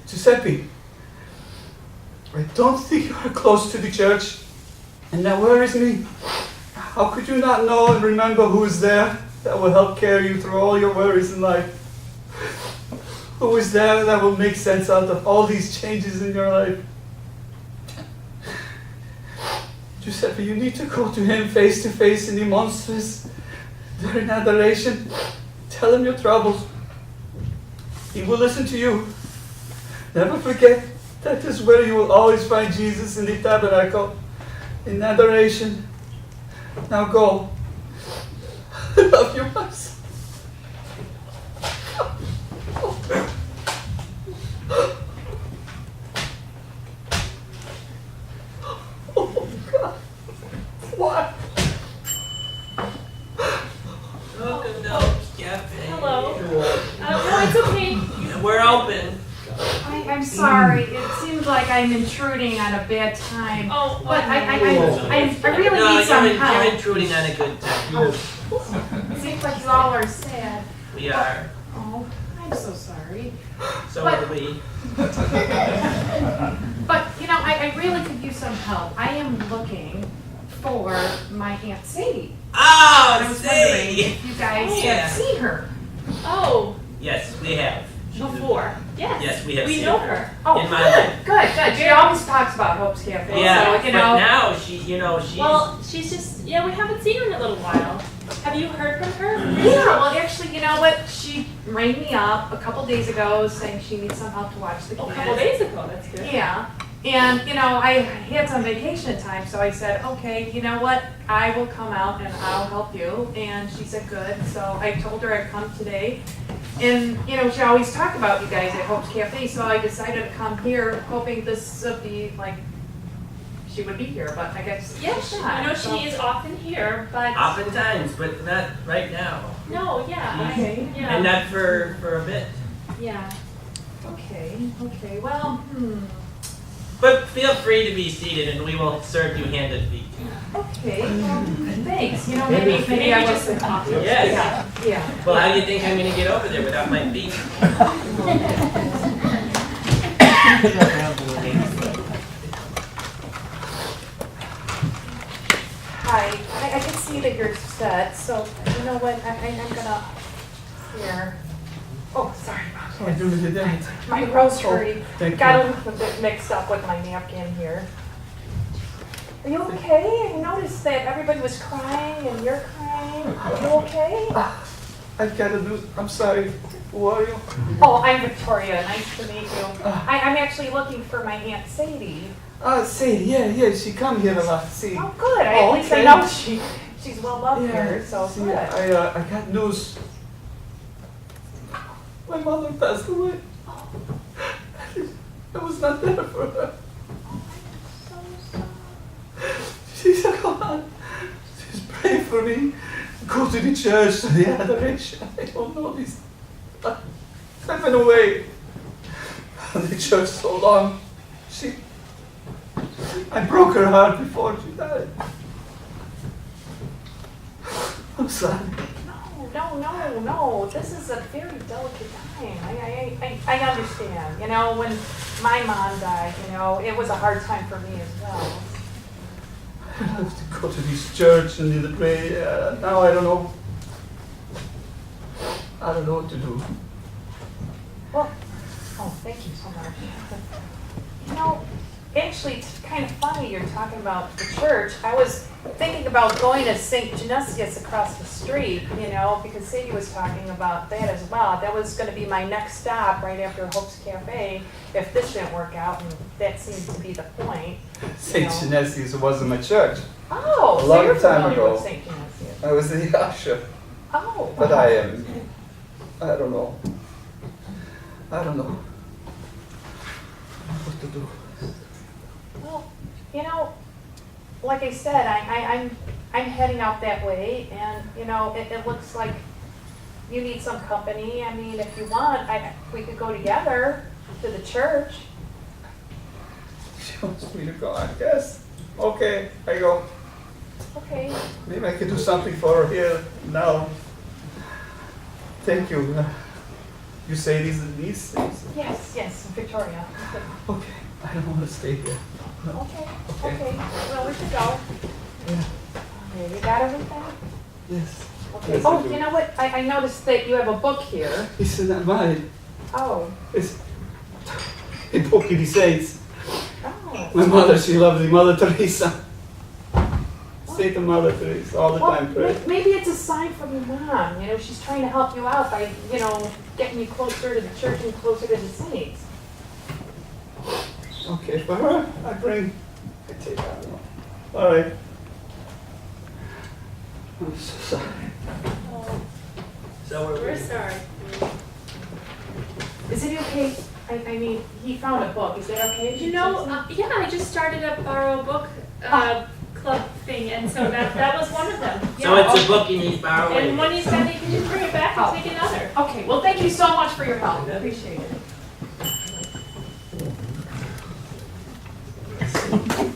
Giuseppe, I don't think you are close to the church, and that worries me. How could you not know and remember who is there that will help carry you through all your worries in life? Who is there that will make sense out of all these changes in your life? Giuseppe, you need to go to him face to face in the monstrous during adoration. Tell him your troubles. He will listen to you. Never forget that is where you will always find Jesus in the tabernacle, in adoration. Now go. I love you, my son. Oh, God. What? Welcome to Hope's Cafe. Hello. No, it's okay. We're open. I'm sorry. It seems like I'm intruding on a bad time. Oh, But I really No, need some you're help. intruding on a good time. It seems like you all are sad. We are. Oh, I'm so sorry. So But- are we. But, you know, I really could use some help. I am looking for my Aunt Sadie. I Oh, was wondering see. if you guys Yeah. have seen her. Oh, Yes, we have. before. Yes. Yes, we have We seen know her. her. Oh, In my life. good. She always talks about Hope's Cafe. Yeah, So, but you know. now she's. Well, she's just, yeah, we haven't seen her in a little while. Have you heard from her? Yeah, well, actually, you know what? She rang me up a couple days ago saying she needs some help to watch the Oh, kids. a couple days ago, that's good. Yeah. And, you know, I had some vacation time, so I said, okay, you know what? I will come out and I'll help you. And she said, good. So I told her I'd come today. And, you know, she always talked about you guys at Hope's Cafe, so I decided to come here hoping this would be, like, she would be here, but I guess Yeah, she's not. I know so- she is often here, but Oftentimes, but not right now. no, yeah, Okay. yeah, And not for a bit. yeah. Okay, well, But feel free to be seated and we will serve you hand and feet. okay, well, thanks. You know, maybe I just was. Yes. Yeah. Well, how do you think I'm going to get over there without my feet? Hi, I can see that you're set, so you know what, I'm gonna, here. Oh, sorry about that. My rosary got a little bit mixed up with my napkin here. Are you okay? I noticed that everybody was crying and you're crying. Are you okay? I gotta do, I'm sorry. Who are you? Oh, I'm Victoria. Nice to meet you. I'm actually looking for my Aunt Sadie. Sadie, yeah, she come here a lot, see. Oh, good. At least I know she's well loved here, so see, good. I got news. My mother passed away. I was not there for her. She's gone. She's praying for me. Go to the church, to the adoration. I don't know this. I've been away from the church so long. I broke her heart before she died. I'm sorry. No. This is a very delicate time. I understand. You know, when my mom died, you know, it was a hard time for me as well. I have to go to this church and need to pray. Now I don't know. I don't know what to do. Well, thank you so much. You know, actually, it's kind of funny you're talking about the church. I was thinking about going to St. Genesius across the street, you know, because Sadie was talking about that as well. That was going to be my next stop right after Hope's Cafe if this didn't work out, and that seems to be the point. St. Genesius wasn't my church. Oh, a so long you're time familiar ago. with St. Genesius. I was the usher. Oh. But I am. I don't know. I don't know what to do. Well, you know, like I said, I'm heading out that way, and you know, it looks like you need some company. I mean, if you want, we could go together to the church. She wants me to go, I guess. Okay, I go. Okay. Maybe I can do something for her here now. Thank you. You say these things? Yes, Victoria. Okay, I don't want to stay here. No. Okay. Well, we should go. Yeah. Okay, you got everything? Yes. Okay. Yes, I Oh, do. you know what? I noticed that you have a book here. It's not mine. Oh. It's a book of the saints. Oh. My mother, she loved the Mother Teresa. Saint Mother Teresa, all the time pray. Maybe it's a sign from your mom. You know, she's trying to help you out by, you know, getting you closer to the church and closer to the saints. Okay, for her, I take that one. All right. I'm so sorry. So We're sorry. Is it okay? I mean, he found a book. Is that okay? You know, yeah, I just started a borrow book club thing, and so that was one of them. So Yeah. it's a book and he's borrowing. And when he's done, he can just bring it back and take another. Okay, well, thank you so much for your help. Appreciate it. Thank you.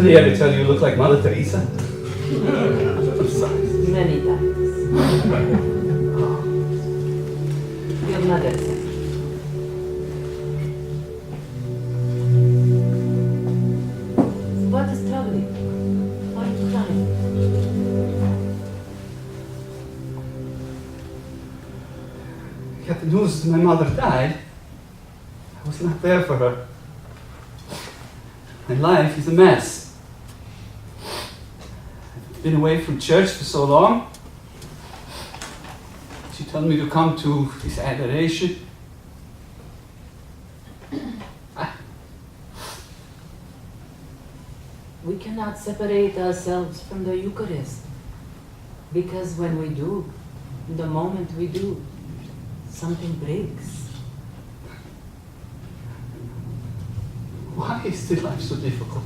Did they ever tell you look like Mother Teresa? Many times. Your mother said. What is troubling? Why are you crying? I got the news that my mother died. I was not there for her. My life is a mess. I've been away from church for so long. She told me to come to this adoration. We cannot separate ourselves from the Eucharist. Because when we do, the moment we do, something breaks. Why is this life so difficult?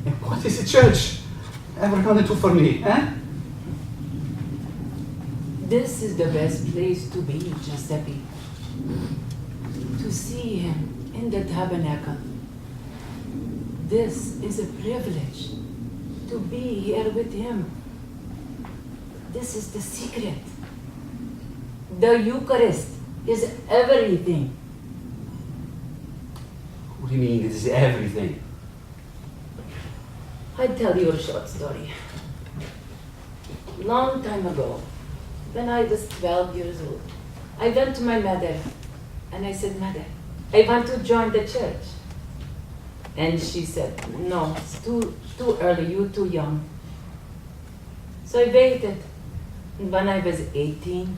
And what is the church ever going to do for me, eh? This is the best place to be, Giuseppe. To see him in the tabernacle. This is a privilege to be here with him. This is the secret. The Eucharist is everything. What do you mean this is everything? I'll tell you a short story. Long time ago, when I was 12 years old, I went to my mother and I said, Mother, I want to join the church. And she said, no, it's too early, you're too young. So I waited. And when I was 18,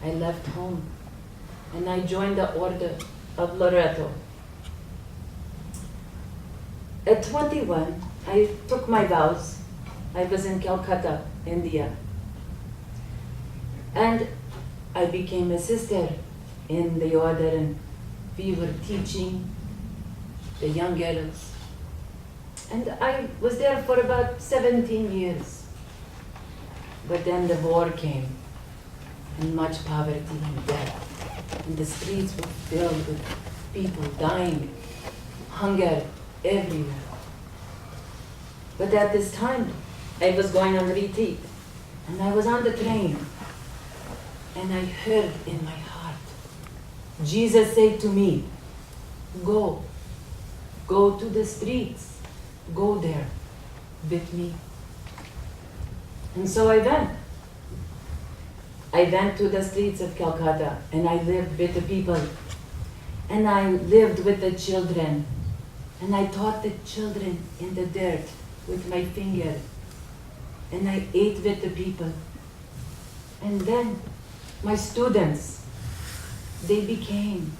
I left home and I joined the Order of Loreto. At 21, I took my vows. I was in Calcutta, India. And I became a sister in the order, and we were teaching the young girls. And I was there for about 17 years. But then the war came, and much poverty and death. And the streets were filled with people dying, hunger everywhere. But at this time, I was going on retreat, and I was on the train, and I heard in my heart, Jesus said to me, go to the streets, go there with me. And so I went. I went to the streets of Calcutta, and I lived with the people, and I lived with the children, and I taught the children in the dirt with my finger, and I ate with the people. And then my students, they became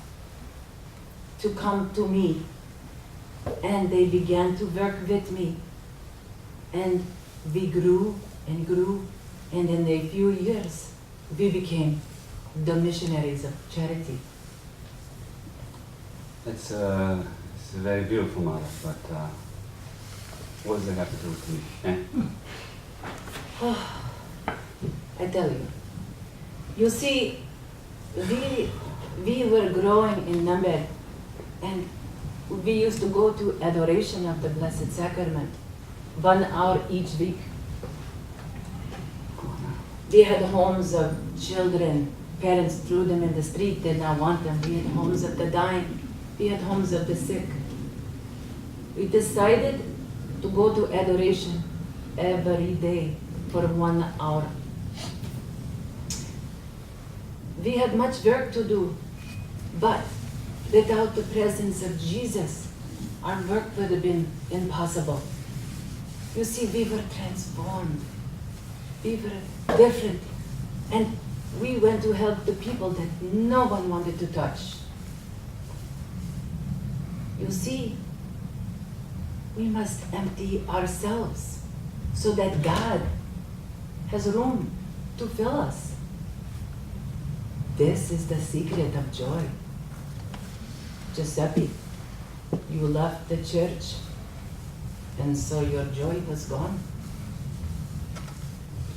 to come to me, and they began to work with me. And we grew and grew, and in a few years, we became the missionaries of charity. It's a very beautiful mother, but what does it have to do with me? Eh? I tell you. You see, we were growing in number, and we used to go to adoration of the Blessed Sacrament, 1 hour each week. We had homes of children, parents threw them in the street, did not want them. We had homes of the dying, we had homes of the sick. We decided to go to adoration every day for 1 hour. We had much work to do, but without the presence of Jesus, our work would have been impossible. You see, we were transformed. We were different. And we went to help the people that no one wanted to touch. You see, we must empty ourselves so that God has room to fill us. This is the secret of joy. Giuseppe, you left the church, and so your joy was gone.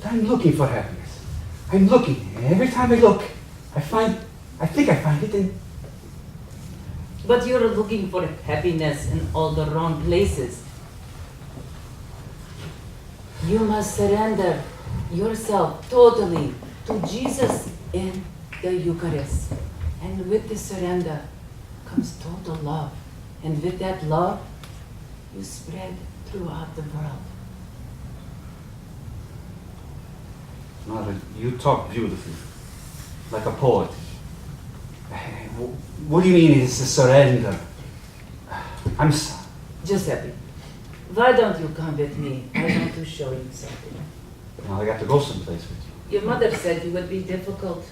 But I'm looking for happiness. I'm looking. Every time I look, I think I find it in... But you're looking for happiness in all the wrong places. You must surrender yourself totally to Jesus in the Eucharist. And with this surrender comes total love. And with that love, you spread throughout the world. Mother, you talk beautifully, like a poet. What do you mean it's a surrender? I'm sorry. Giuseppe, why don't you come with me? I want to show you something. Now I got to go someplace with you. Your mother said you would be difficult.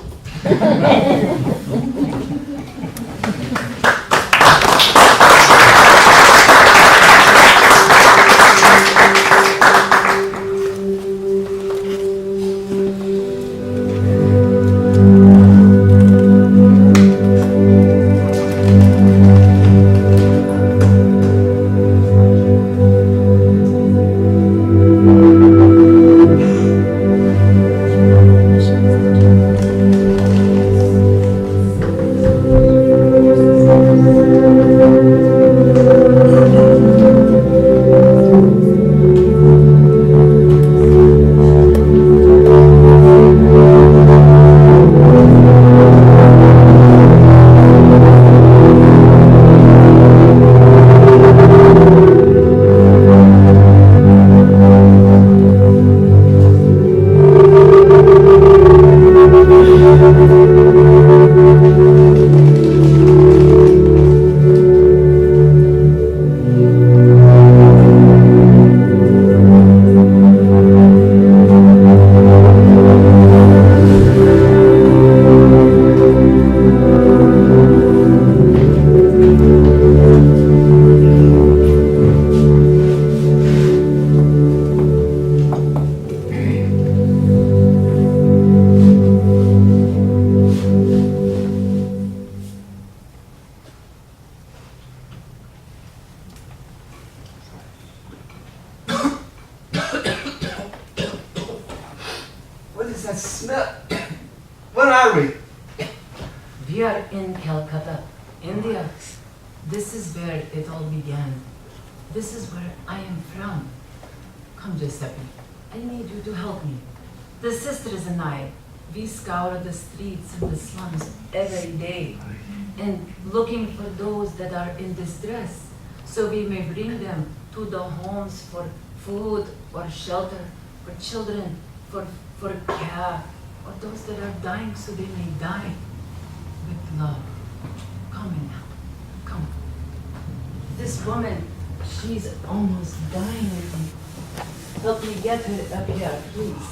What is that smell? Where are we? We are in Calcutta, India. This is where it all began. This is where I am from. Come, Giuseppe. I need you to help me. The sisters and I, we scour the streets and the slums every day and looking for those that are in distress so we may bring them to the homes for food or shelter, for children, for care, or those that are dying so they may die with love. Come in now. Come. This woman, she's almost dying with me. Help me get her up here, please.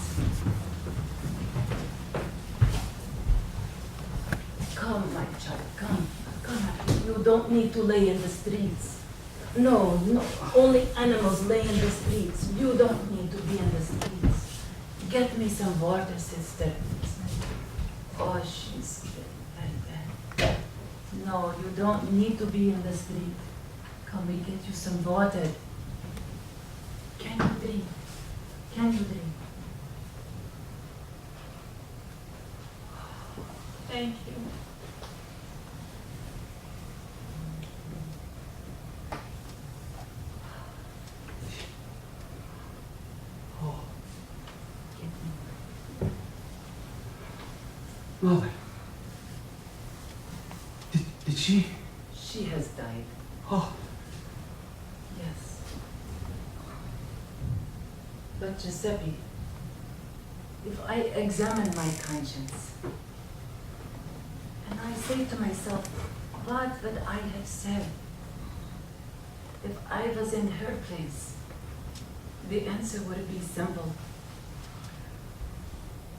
Come, my child, come. Come. You don't need to lay in the streets. No, only animals lay in the streets. You don't need to be in the streets. Get me some water, sister. Oh, she's very bad. No, you don't need to be in the street. Come, we get you some water. Can you drink? Can you drink? Thank you. Mother. Did she? She has died. Oh. Yes. But Giuseppe, if I examine my conscience, and I say to myself, what would I have said if I was in her place? The answer would be simple.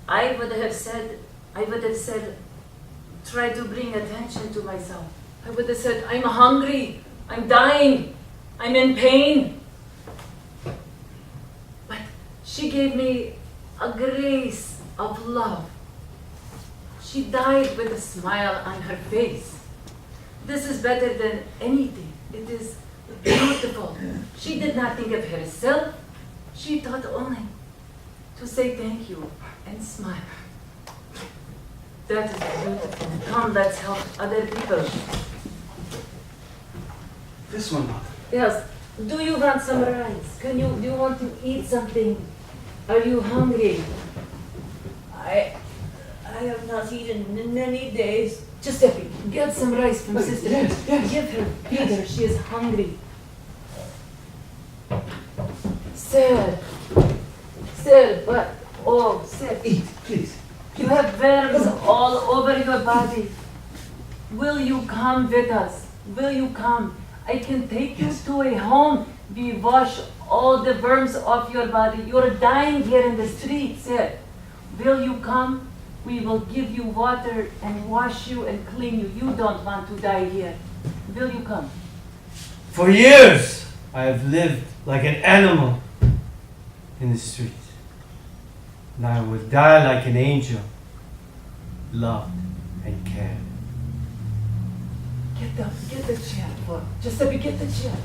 I would have said, try to bring attention to myself. I would have said, I'm hungry, I'm dying, I'm in pain. But she gave me a grace of love. She died with a smile on her face. This is better than anything. It is beautiful. She did not think of herself. She thought only to say thank you and smile. That is beautiful. Come, let's help other people. This one, Mother. Yes. Do you want some rice? Do you want to eat something? Are you hungry? I have not eaten in many days. Giuseppe, get some rice from Sister. Give her, feed her. She is hungry. Sir, but sir, Eat, please. you have worms all over your body. Will you come with us? Will you come? I can take you to a home. We wash all the worms off your body. You're dying here in the street, sir. Will you come? We will give you water and wash you and clean you. You don't want to die here. Will you come? For years, I have lived like an animal in the street. And I will die like an angel, loved and cared. Get the chair for Giuseppe, get the chair.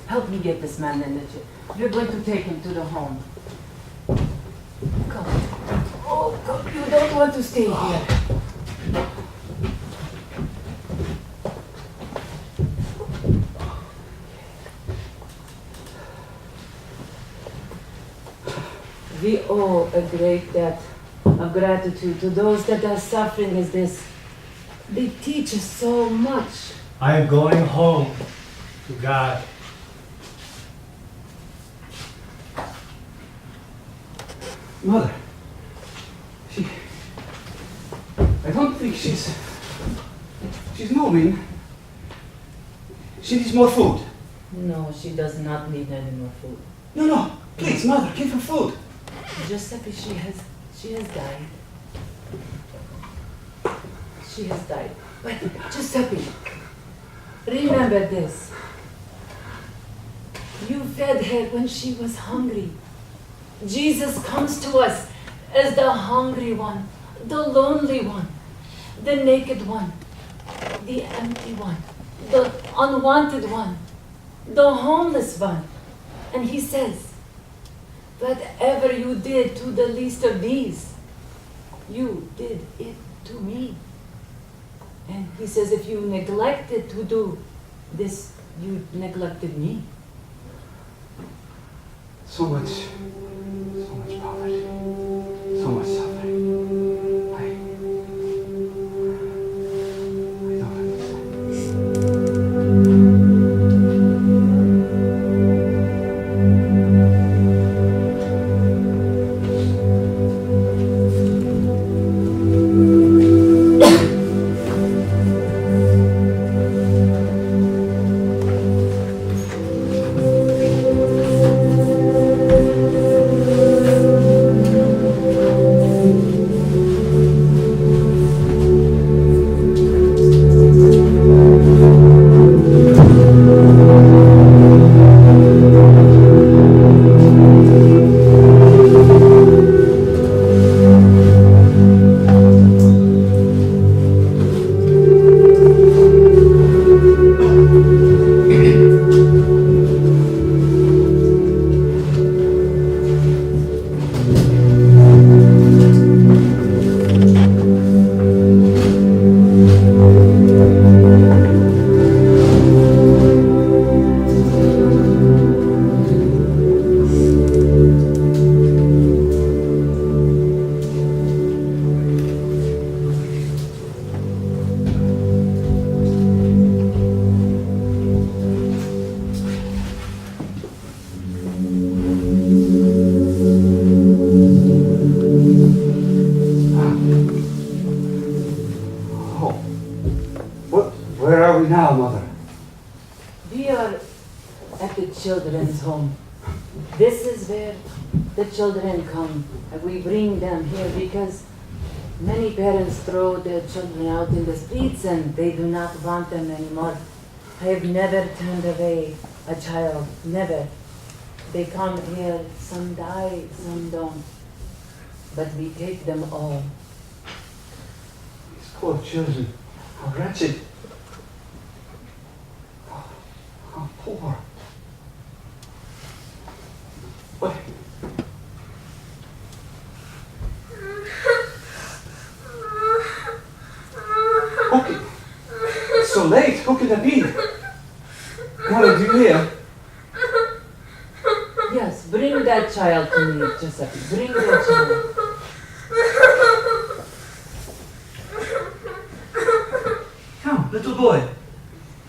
Help me get this man in the chair. We're going to take him to the home. Come. Oh, God, you don't want to stay here. We owe a great debt of gratitude to those that are suffering as this. They teach us so much. I am going home to God. Mother, I don't think she's moving. She needs more food. No, she does not need any more food. No, please, Mother, give her food. Giuseppe, she has died. She has died. But Giuseppe, remember this. You fed her when she was hungry. Jesus comes to us as the hungry one, the lonely one, the naked one, the empty one, the unwanted one, the homeless one. And he says, whatever you did to the least of these, you did it to me. And he says, if you neglected to do this, you neglected me. So much poverty, so much suffering. I don't understand. Where are we now, Mother? We are at the children's home. This is where the children come. And we bring them here because many parents throw their children out in the streets and they do not want them anymore. I have never turned away a child, never. They come here, some die, some don't. But we take them all. These poor children, how wretched. How poor. What? that child to me, Giuseppe. Bring that child. Come, little boy.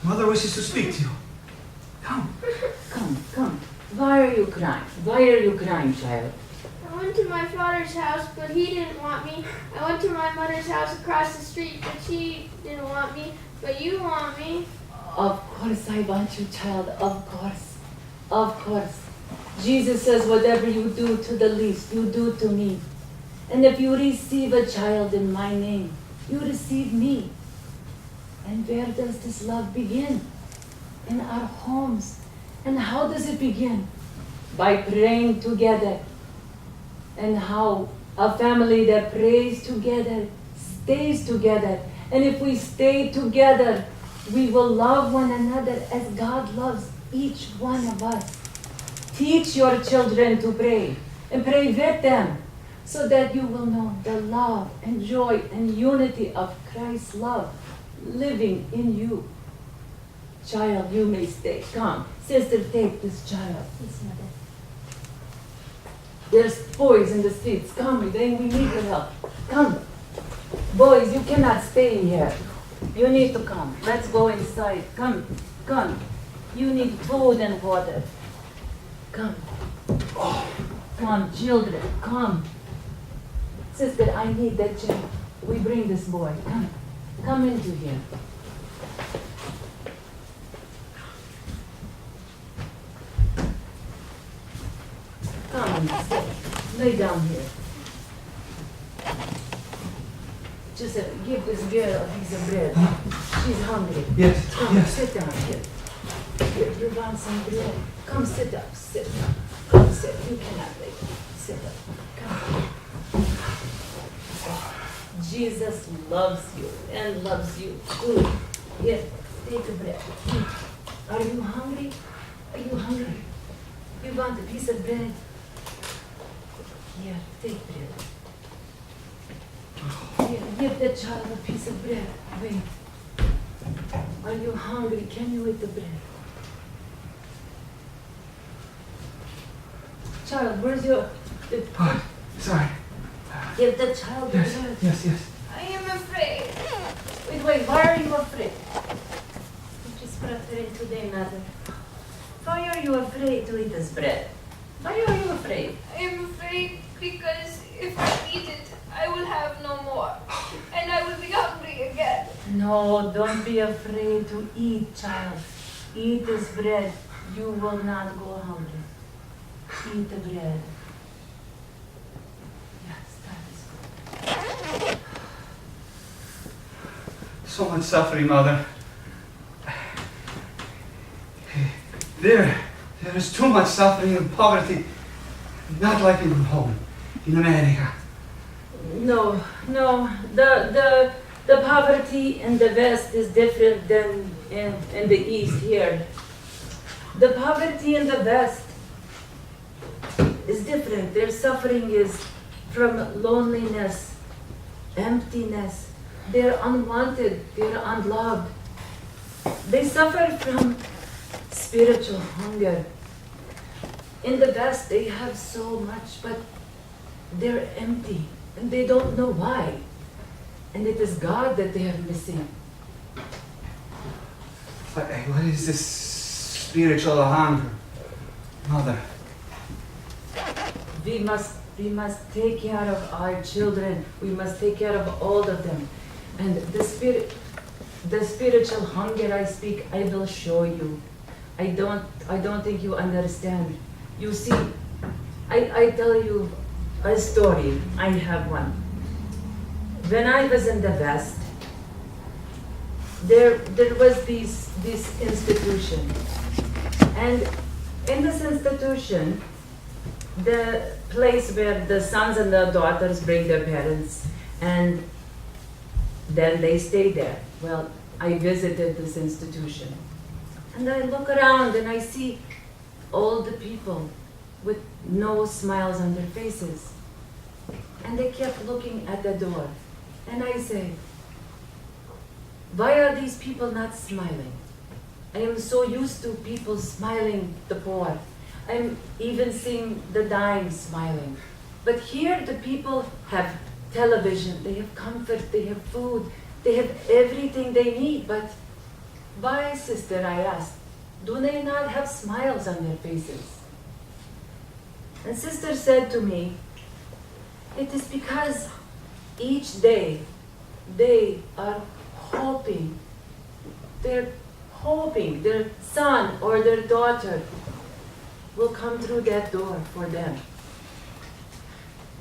Mother wishes to speak to you. Come. Come. Why are you crying? Why are you crying, child? I went to my father's house, but he didn't want me. I went to my mother's house across the street, but she didn't want me. But you want me. Of course I want you, child. Of course. Of course. Jesus says, whatever you do to the least, you do to me. And if you receive a child in my name, you receive me. And where does this love begin? In our homes. And how does it begin? By praying together. And how a family that prays together stays together. And if we stay together, we will love one another as God loves each one of us. Teach your children to pray and pray with them so that you will know the love and joy and unity of Christ's love living in you. Child, you may stay. Come, sister, take this child. Yes, mother. There's boys in the streets. Come, we need your help. Come. Boys, you cannot stay here. You need to come. Let's go inside. Come. You need food and water. Come. Come, children, come. Sister, I need that child. We bring this boy. Come into here. Come, sit. Lay down here. Just give this girl a piece of bread. She's hungry. Yes, Come, yes. sit down here. Here, you want some bread? Come, sit up, sit down. Come, sit. You cannot lay down. Sit up. Come. Jesus loves you and loves you good. Here, take the bread. Are you hungry? Are you hungry? You want a piece of bread? Here, take bread. Here, give the child a piece of bread. Wait. Are you hungry? Can you eat the bread? Child, where's your... Sorry. Give the child the bread. Yes. I am afraid. Wait, why are you afraid? You just brought her in today, mother. Why are you afraid to eat this bread? Why are you afraid? I am afraid because if I eat it, I will have no more. And I will be hungry again. No, don't be afraid to eat, child. Eat this bread. You will not go hungry. Eat the bread. Yes, that is good. So much suffering, Mother. There is too much suffering and poverty. Not like in home, in America. No. The poverty in the West is different than in the East here. The poverty in the West is different. Their suffering is from loneliness, emptiness. They're unwanted, they're unloved. They suffer from spiritual hunger. In the West, they have so much, but they're empty, and they don't know why. And it is God that they are missing. What is this spiritual hunger, Mother? We must take care of our children. We must take care of all of them. And the spiritual hunger I speak, I will show you. I don't think you understand. You see, I tell you a story. I have one. When I was in the West, there was this institution. And in this institution, the place where the sons and the daughters bring their parents, and then they stay there. Well, I visited this institution. And I look around and I see all the people with no smiles on their faces. And they kept looking at the door. And I say, why are these people not smiling? I am so used to people smiling, the poor. I'm even seeing the dying smiling. But here the people have television, they have comfort, they have food, they have everything they need. But why, sister, I asked, do they not have smiles on their faces? And sister said to me, it is because each day they are hoping, they're hoping their son or their daughter will come through that door for them.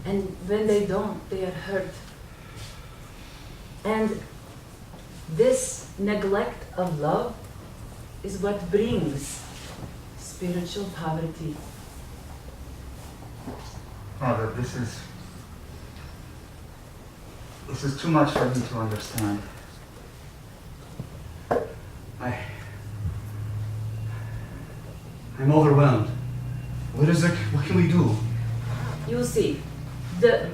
And when they don't, they are hurt. And this neglect of love is what brings spiritual poverty. Father, this is too much for me to understand. I'm overwhelmed. What can we do? You see, the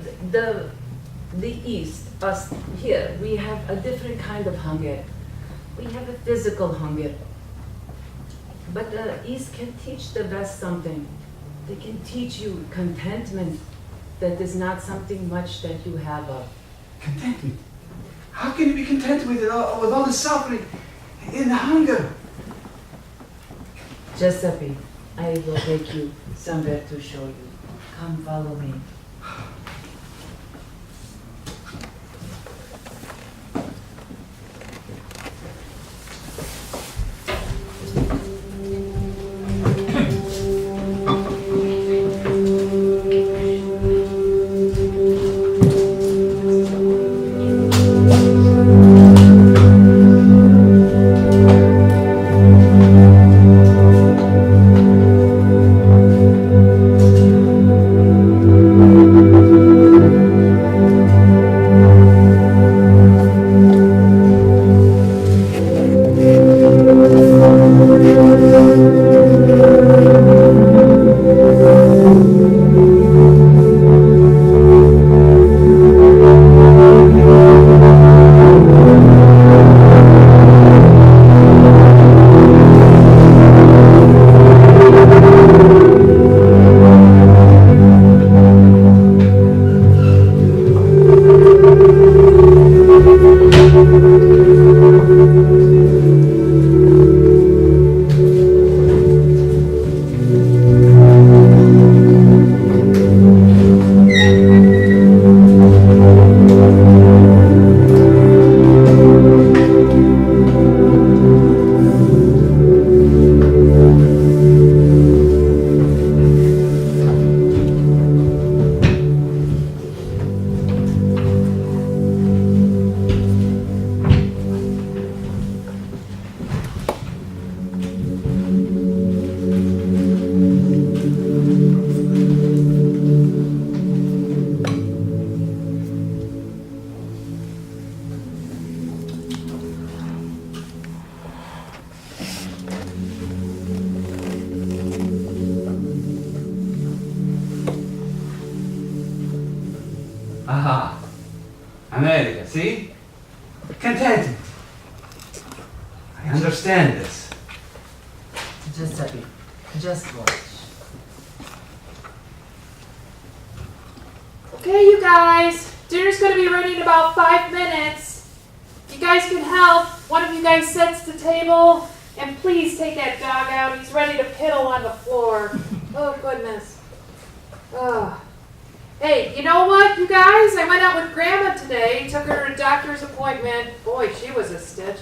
East, us here, we have a different kind of hunger. We have a physical hunger. But the East can teach the West something. They can teach you contentment that is not something much that you have of. Contentment? How can you be content with all the suffering and the hunger? Giuseppe, I will take you somewhere to show you. Come follow me. Aha. America, see? Contentment. I understand this. Giuseppe, just watch. Okay, you guys, dinner's gonna be ready in about 5 minutes. You guys can help. One of you guys sets the table, and please take that dog out. He's ready to piddle on the floor. Oh, goodness. Oh. Hey, you know what, you guys? I went out with Grandma today, took her to a doctor's appointment. Boy, she was a stitch.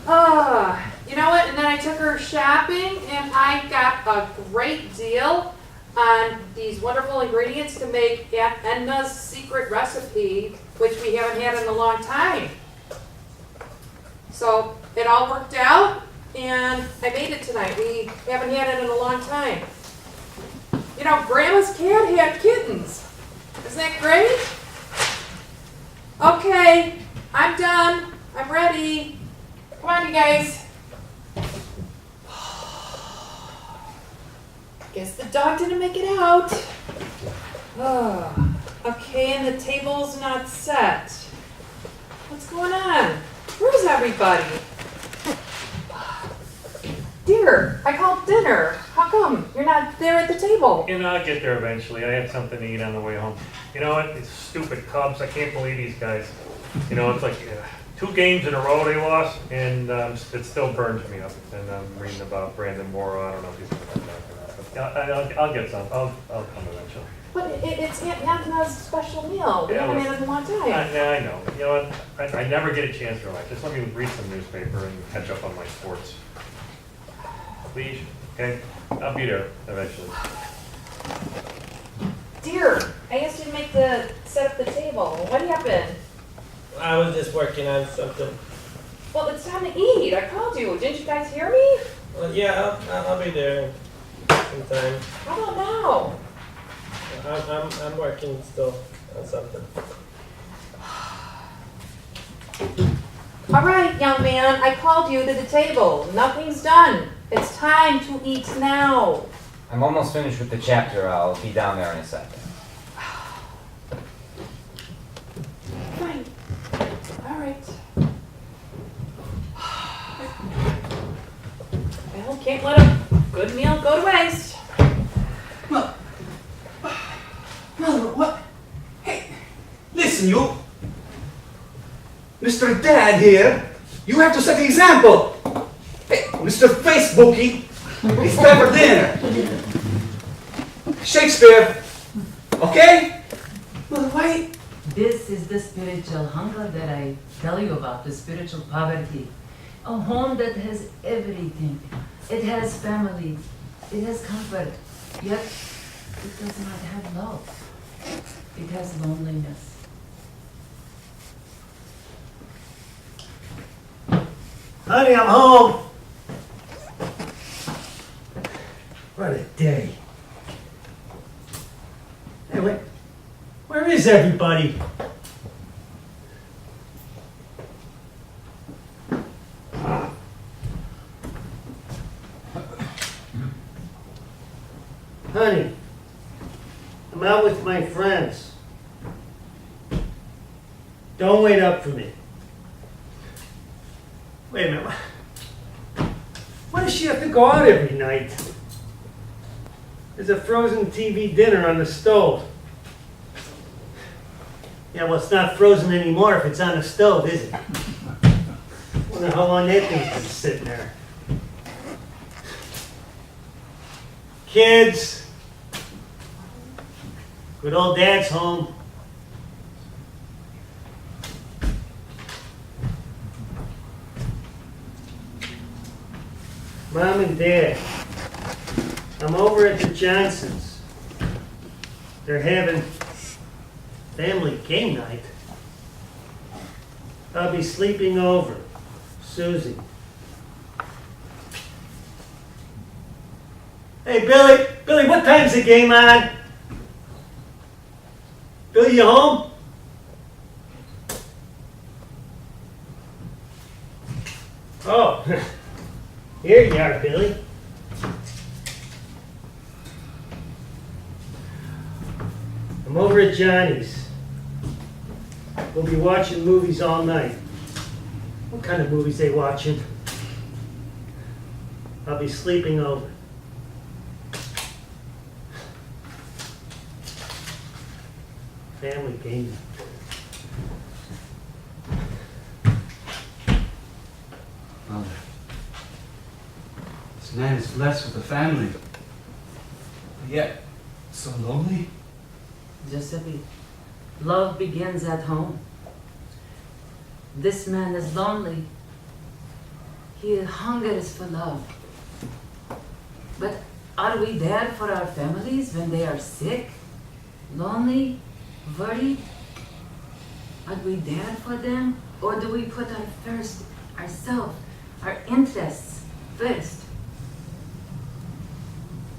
You know what? And then I took her shopping, and I got a great deal on these wonderful ingredients to make Aunt Edna's secret recipe, which we haven't had in a long time. So it all worked out, and I made it tonight. We haven't had it in a long time. You know, Grandma's cat had kittens. Isn't that great? Okay, I'm done. I'm ready. Come on, you guys. Guess the dog didn't make it out. Oh, okay, and the table's not set. What's going on? Where's everybody? Dear, I called dinner. How How come? You're not there at the table. You know, I'll get there eventually. I had something to eat on the way home. You know what? These stupid Cubs. I can't believe these guys. You know, it's like 2 games in a row they lost, and it still burns me up. And I'm reading about Brandon Morrow. I don't know if he's going to come back or not. But I'll get some. I'll come eventually. But it's Aunt Edna's special meal. The Yeah, other well, man doesn't want time. Yeah, I know. You know what? I never get a chance to relax. Just let me read some newspaper and catch up on my sports. Please? Okay? I'll be there eventually. Dear, I asked you to set up the table. What happened? I was just working on something. Well, it's time to eat. I called you. Didn't you guys hear me? Well, yeah, I'll be there sometime. How about now? I'm working still on something. All right, young man. I called you to the table. Nothing's done. It's time to eat now. I'm almost finished with the chapter. I'll be down there in a second. Fine. All right. Well, can't let a good meal go to waste. Mother, what? Hey, listen, you. Mr. Dad here, you have to set the example. Hey, Mr. Facebooky, it's time for dinner. Shakespeare, okay? Well, why? This is the spiritual hunger that I tell you about, the spiritual poverty. A home that has everything. It has family. It has comfort. Yet, it does not have love. It has loneliness. Honey, I'm home. What a day. Hey, where is everybody? Honey, I'm out with my friends. Don't wait up for me. Wait a minute. Why does she have to go out every night? There's a frozen TV dinner on the stove. Yeah, well, it's not frozen anymore if it's on the stove, is it? Wonder how long that thing's been sitting there. Kids. Good old Dad's home. Mom and Dad, I'm over at the Johnsons. They're having family game night. I'll be sleeping over. Susie. Hey, Billy. Billy, what time's the game on? Billy, you home? Oh. Here you are, Billy. I'm over at Johnny's. We'll be watching movies all night. What kind of movies they watching? I'll be sleeping over. Family game. Mother, this man is blessed with a family. But yet, so lonely. Giuseppe, love begins at home. This man is lonely. He hungers for love. But are we there for our families when they are sick, lonely, worried? Are we there for them? Or do we put ourselves, our interests first?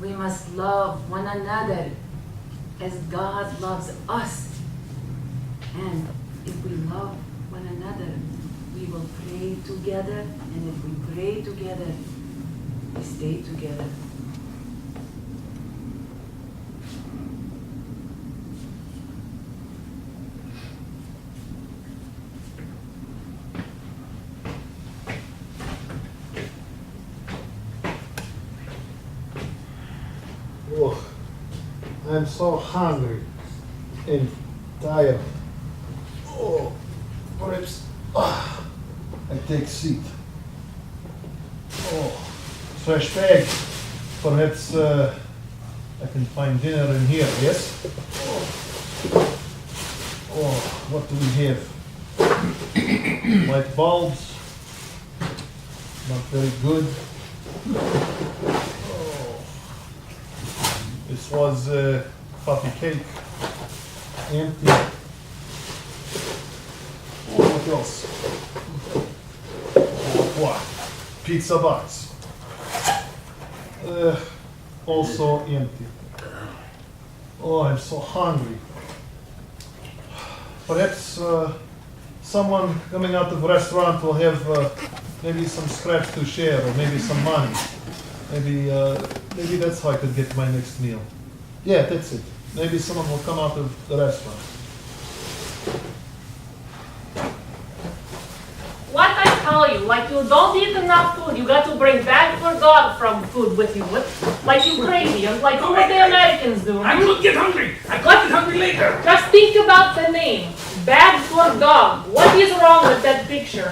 We must love one another as God loves us. And if we love one another, we will pray together. And if we pray together, we stay together. Oh, I'm so hungry and tired. Oh, perhaps I take seat. Oh, fresh bag. Perhaps I can find dinner in here, yes? Oh, what do we have? Light bulbs. Not very good. Oh. This was coffee cake. Empty. Oh, what else? What? Pizza box. Also empty. Oh, I'm so hungry. Perhaps someone coming out of the restaurant will have maybe some scraps to share, or maybe some money. Maybe that's how I could get my next meal. Yeah, that's it. Maybe someone will come out of the restaurant. What I tell you, like you don't eat enough food, you got to bring bag for dog from food with you. Like you crazy, like what the Americans do. I could get hungry. I could get hungry later. Just think about the name. Bag for dog. What is wrong with that picture?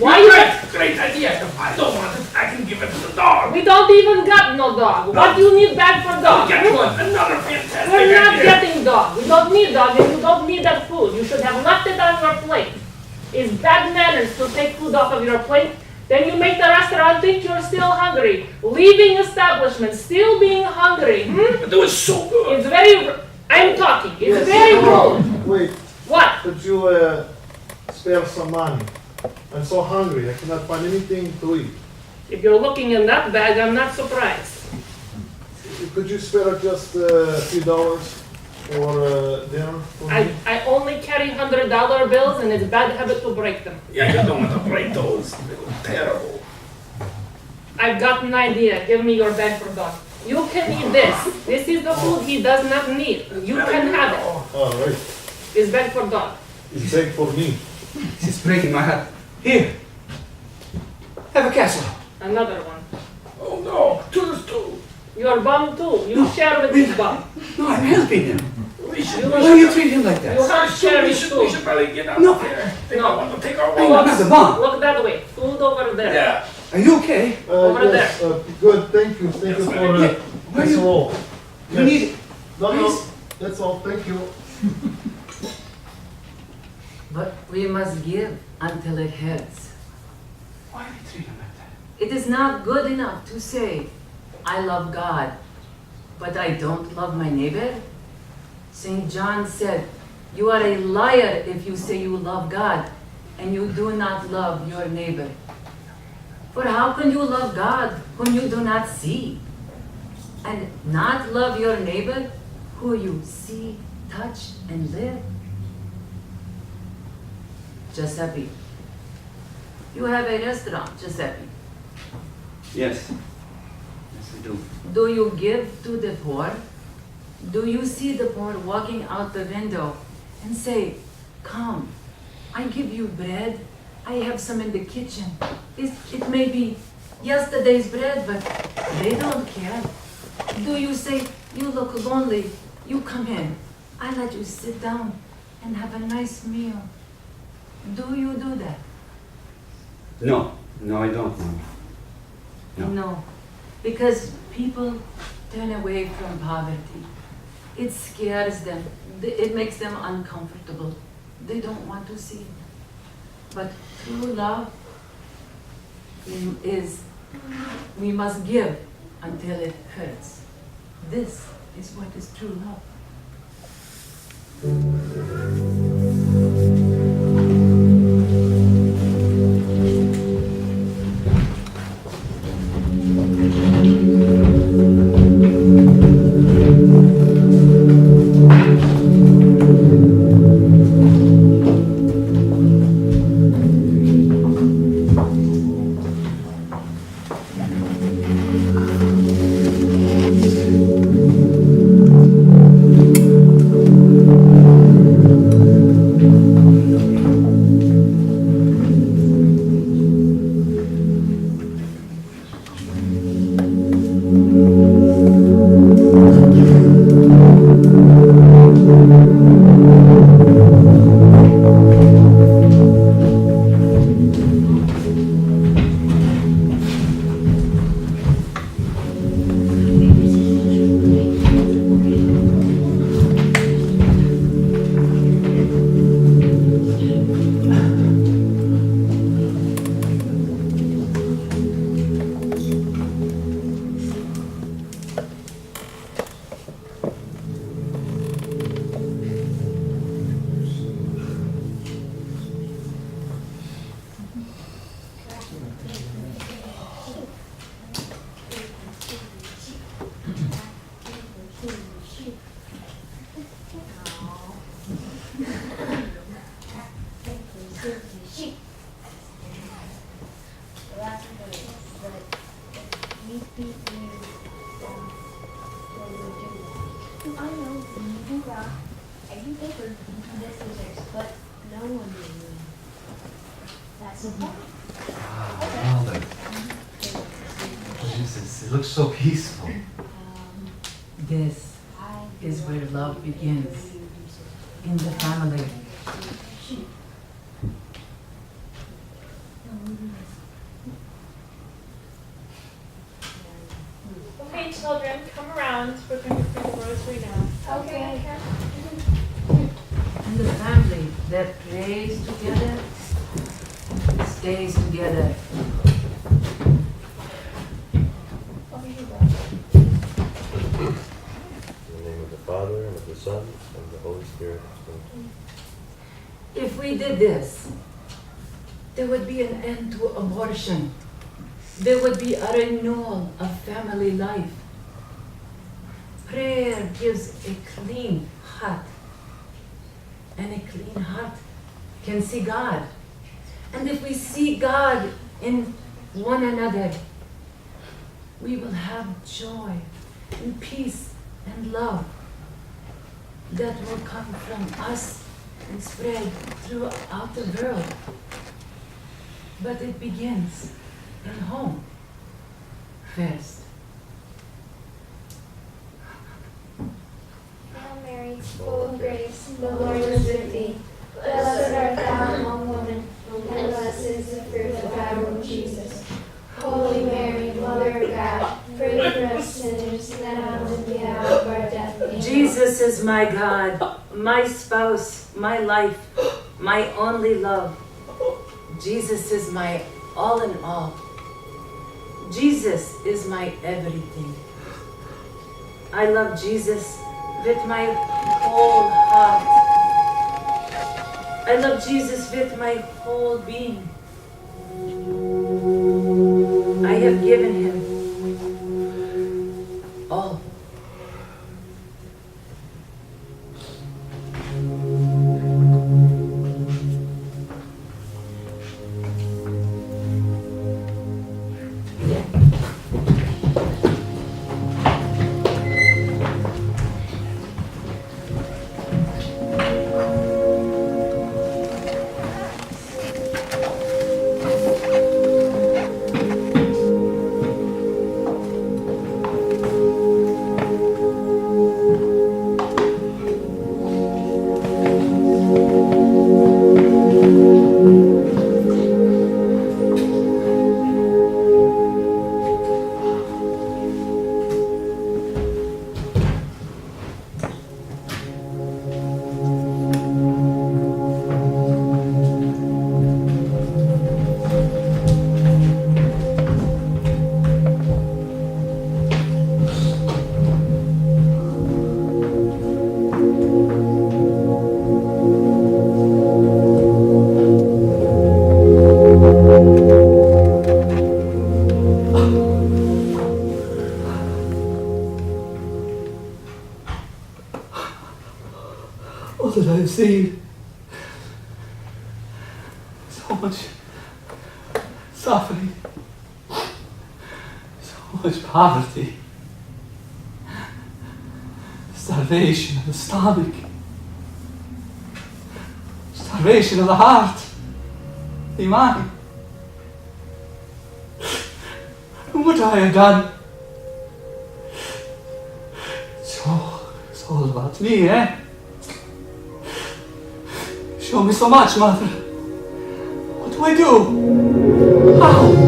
Why you... Great idea. If I don't want it, I can give it to the dog. We don't even got no dog. What do you need bag for dog? Get one. Another fantastic We're not idea. getting dog. We don't need dog and you don't need that food. You should have left it on your plate. It's bad manners to take food off of your plate. Then you make the restaurant think you're still hungry. Leaving establishment, still being hungry. But it was so good. It's very... I'm talking. It's very rude. Wait. What? Could you spare some money? I'm so hungry, I cannot find anything to eat. If you're looking in that bag, I'm not surprised. Could you spare just a few dollars for dinner for me? I only carry $100 bills and it's a bad habit to break them. Yeah, you don't want to break those. They look terrible. I've got an idea. Give me your bag for dog. You can eat this. This is the food he does not need. You can have it. All right. It's bag for dog. It's big for me. She's breaking my heart. Here. Have a casserole. Another one. Oh no, two. You're bum too. You share with this bum. No, I'm helping him. We should, Why do you treat him like that? You have share we with should food. probably get out No. there. They don't want to take our I'm walls. not the bomb. Look that way. Food over there. Yeah. Are you okay? Over Yes, good, thank you. Thank you for this roll. You need it. No, that's all, thank you. But we must give until it hurts. Why do you treat him like that? It is not good enough to say, I love God, but I don't love my neighbor. St. John said, you are a liar if you say you love God and you do not love your neighbor. For how can you love God whom you do not see, and not love your neighbor who you see, touch, and live? Giuseppe, you have a restaurant, Giuseppe. Yes. Yes, I do. Do you give to the poor? Do you see the poor walking out the window and say, come, I give you bread, I have some in the kitchen. It may be yesterday's bread, but they don't care. Do you say, you look lonely, you come in, I let you sit down and have a nice meal. Do you do that? No. No, I don't, Mom. No. No, because people turn away from poverty. It scares them. It makes them uncomfortable. They don't want to see it. But true love is we must give until it hurts. This is what is true love. I know. You do rock. I do paper. This scissors, but no one will. That's the point. Wow, Mother. Jesus, it looks so peaceful. This is where love begins. In the family. Okay, children, come around. We're going to bring the rosary now. Okay. And the family that prays together stays together. Over here, bro. In the name of the Father, and of the Son, and of the Holy Spirit. If we did this, there would be an end to abortion. There would be a renewal of family life. Prayer gives a clean heart. And a clean heart can see God. And if we see God in one another, we will have joy and peace and love that will come from us and spread throughout the world. But it begins in home first. Hail Mary, full of grace, the Lord is with thee. Blessed art thou among women, and blessed is the fruit of thy womb, Jesus. Holy Mary, Mother of God, pray for us sinners, now and at the hour of our death. Amen. Jesus is my God, my spouse, my life, my only love. Jesus is my all in all. Jesus is my everything. I love Jesus with my whole heart. I love Jesus with my whole being. I have given him all. All that I have seen, so much suffering, so much poverty, starvation of the stomach, starvation of the heart, the mind. What I have done, it's all about me, eh? Show me so much, Mother. What do I do? How?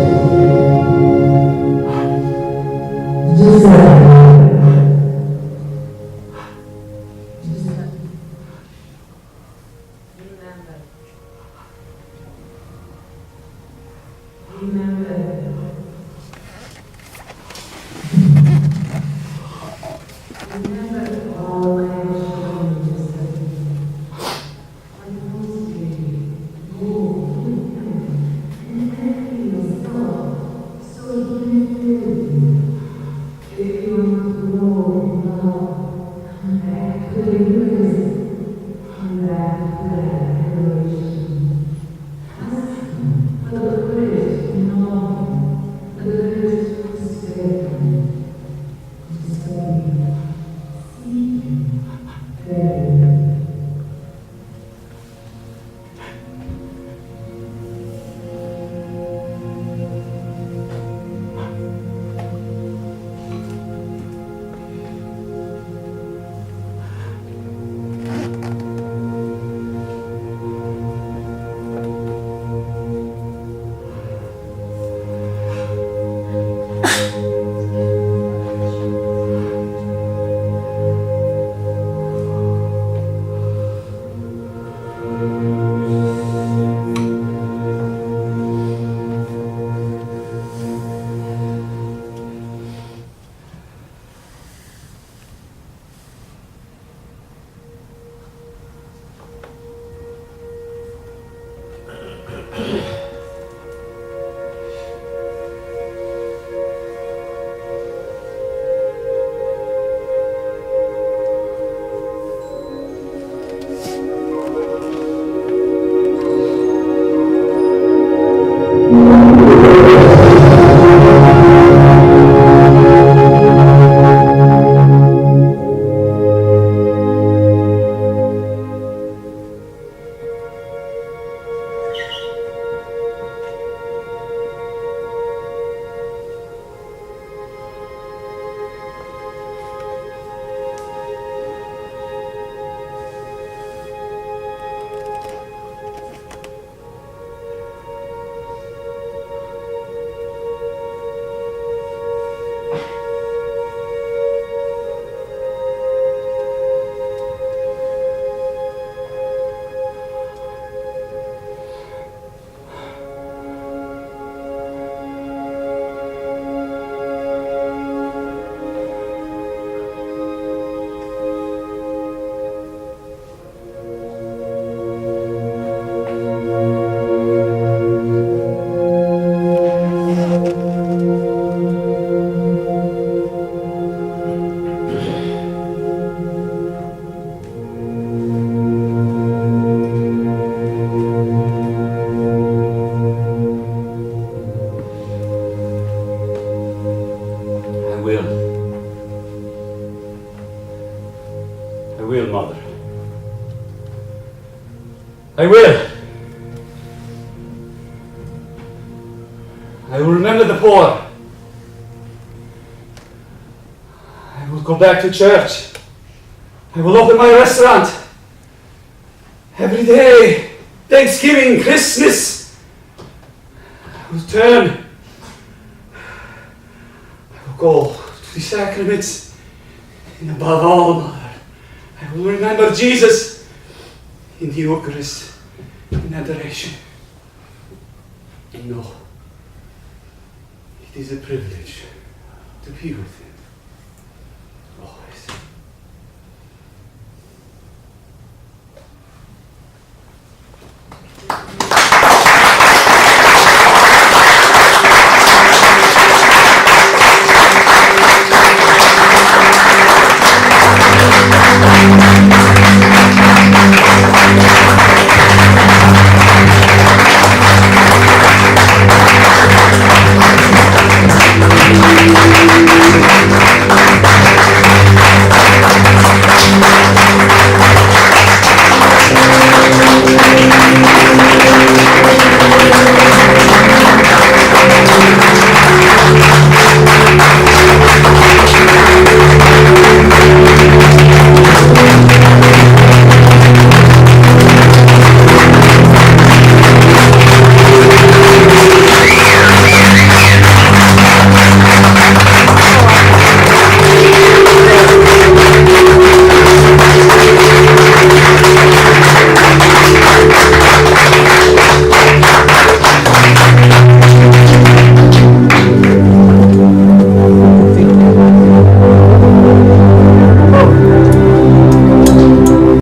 will, Mother. I will. I will remember the poor. I will go back to church. I will open my restaurant. Every day, Thanksgiving, Christmas. I will turn. I will go to the sacraments. And above all, Mother, I will remember Jesus in the Eucharist, in adoration. And know it is a privilege to be with Him always.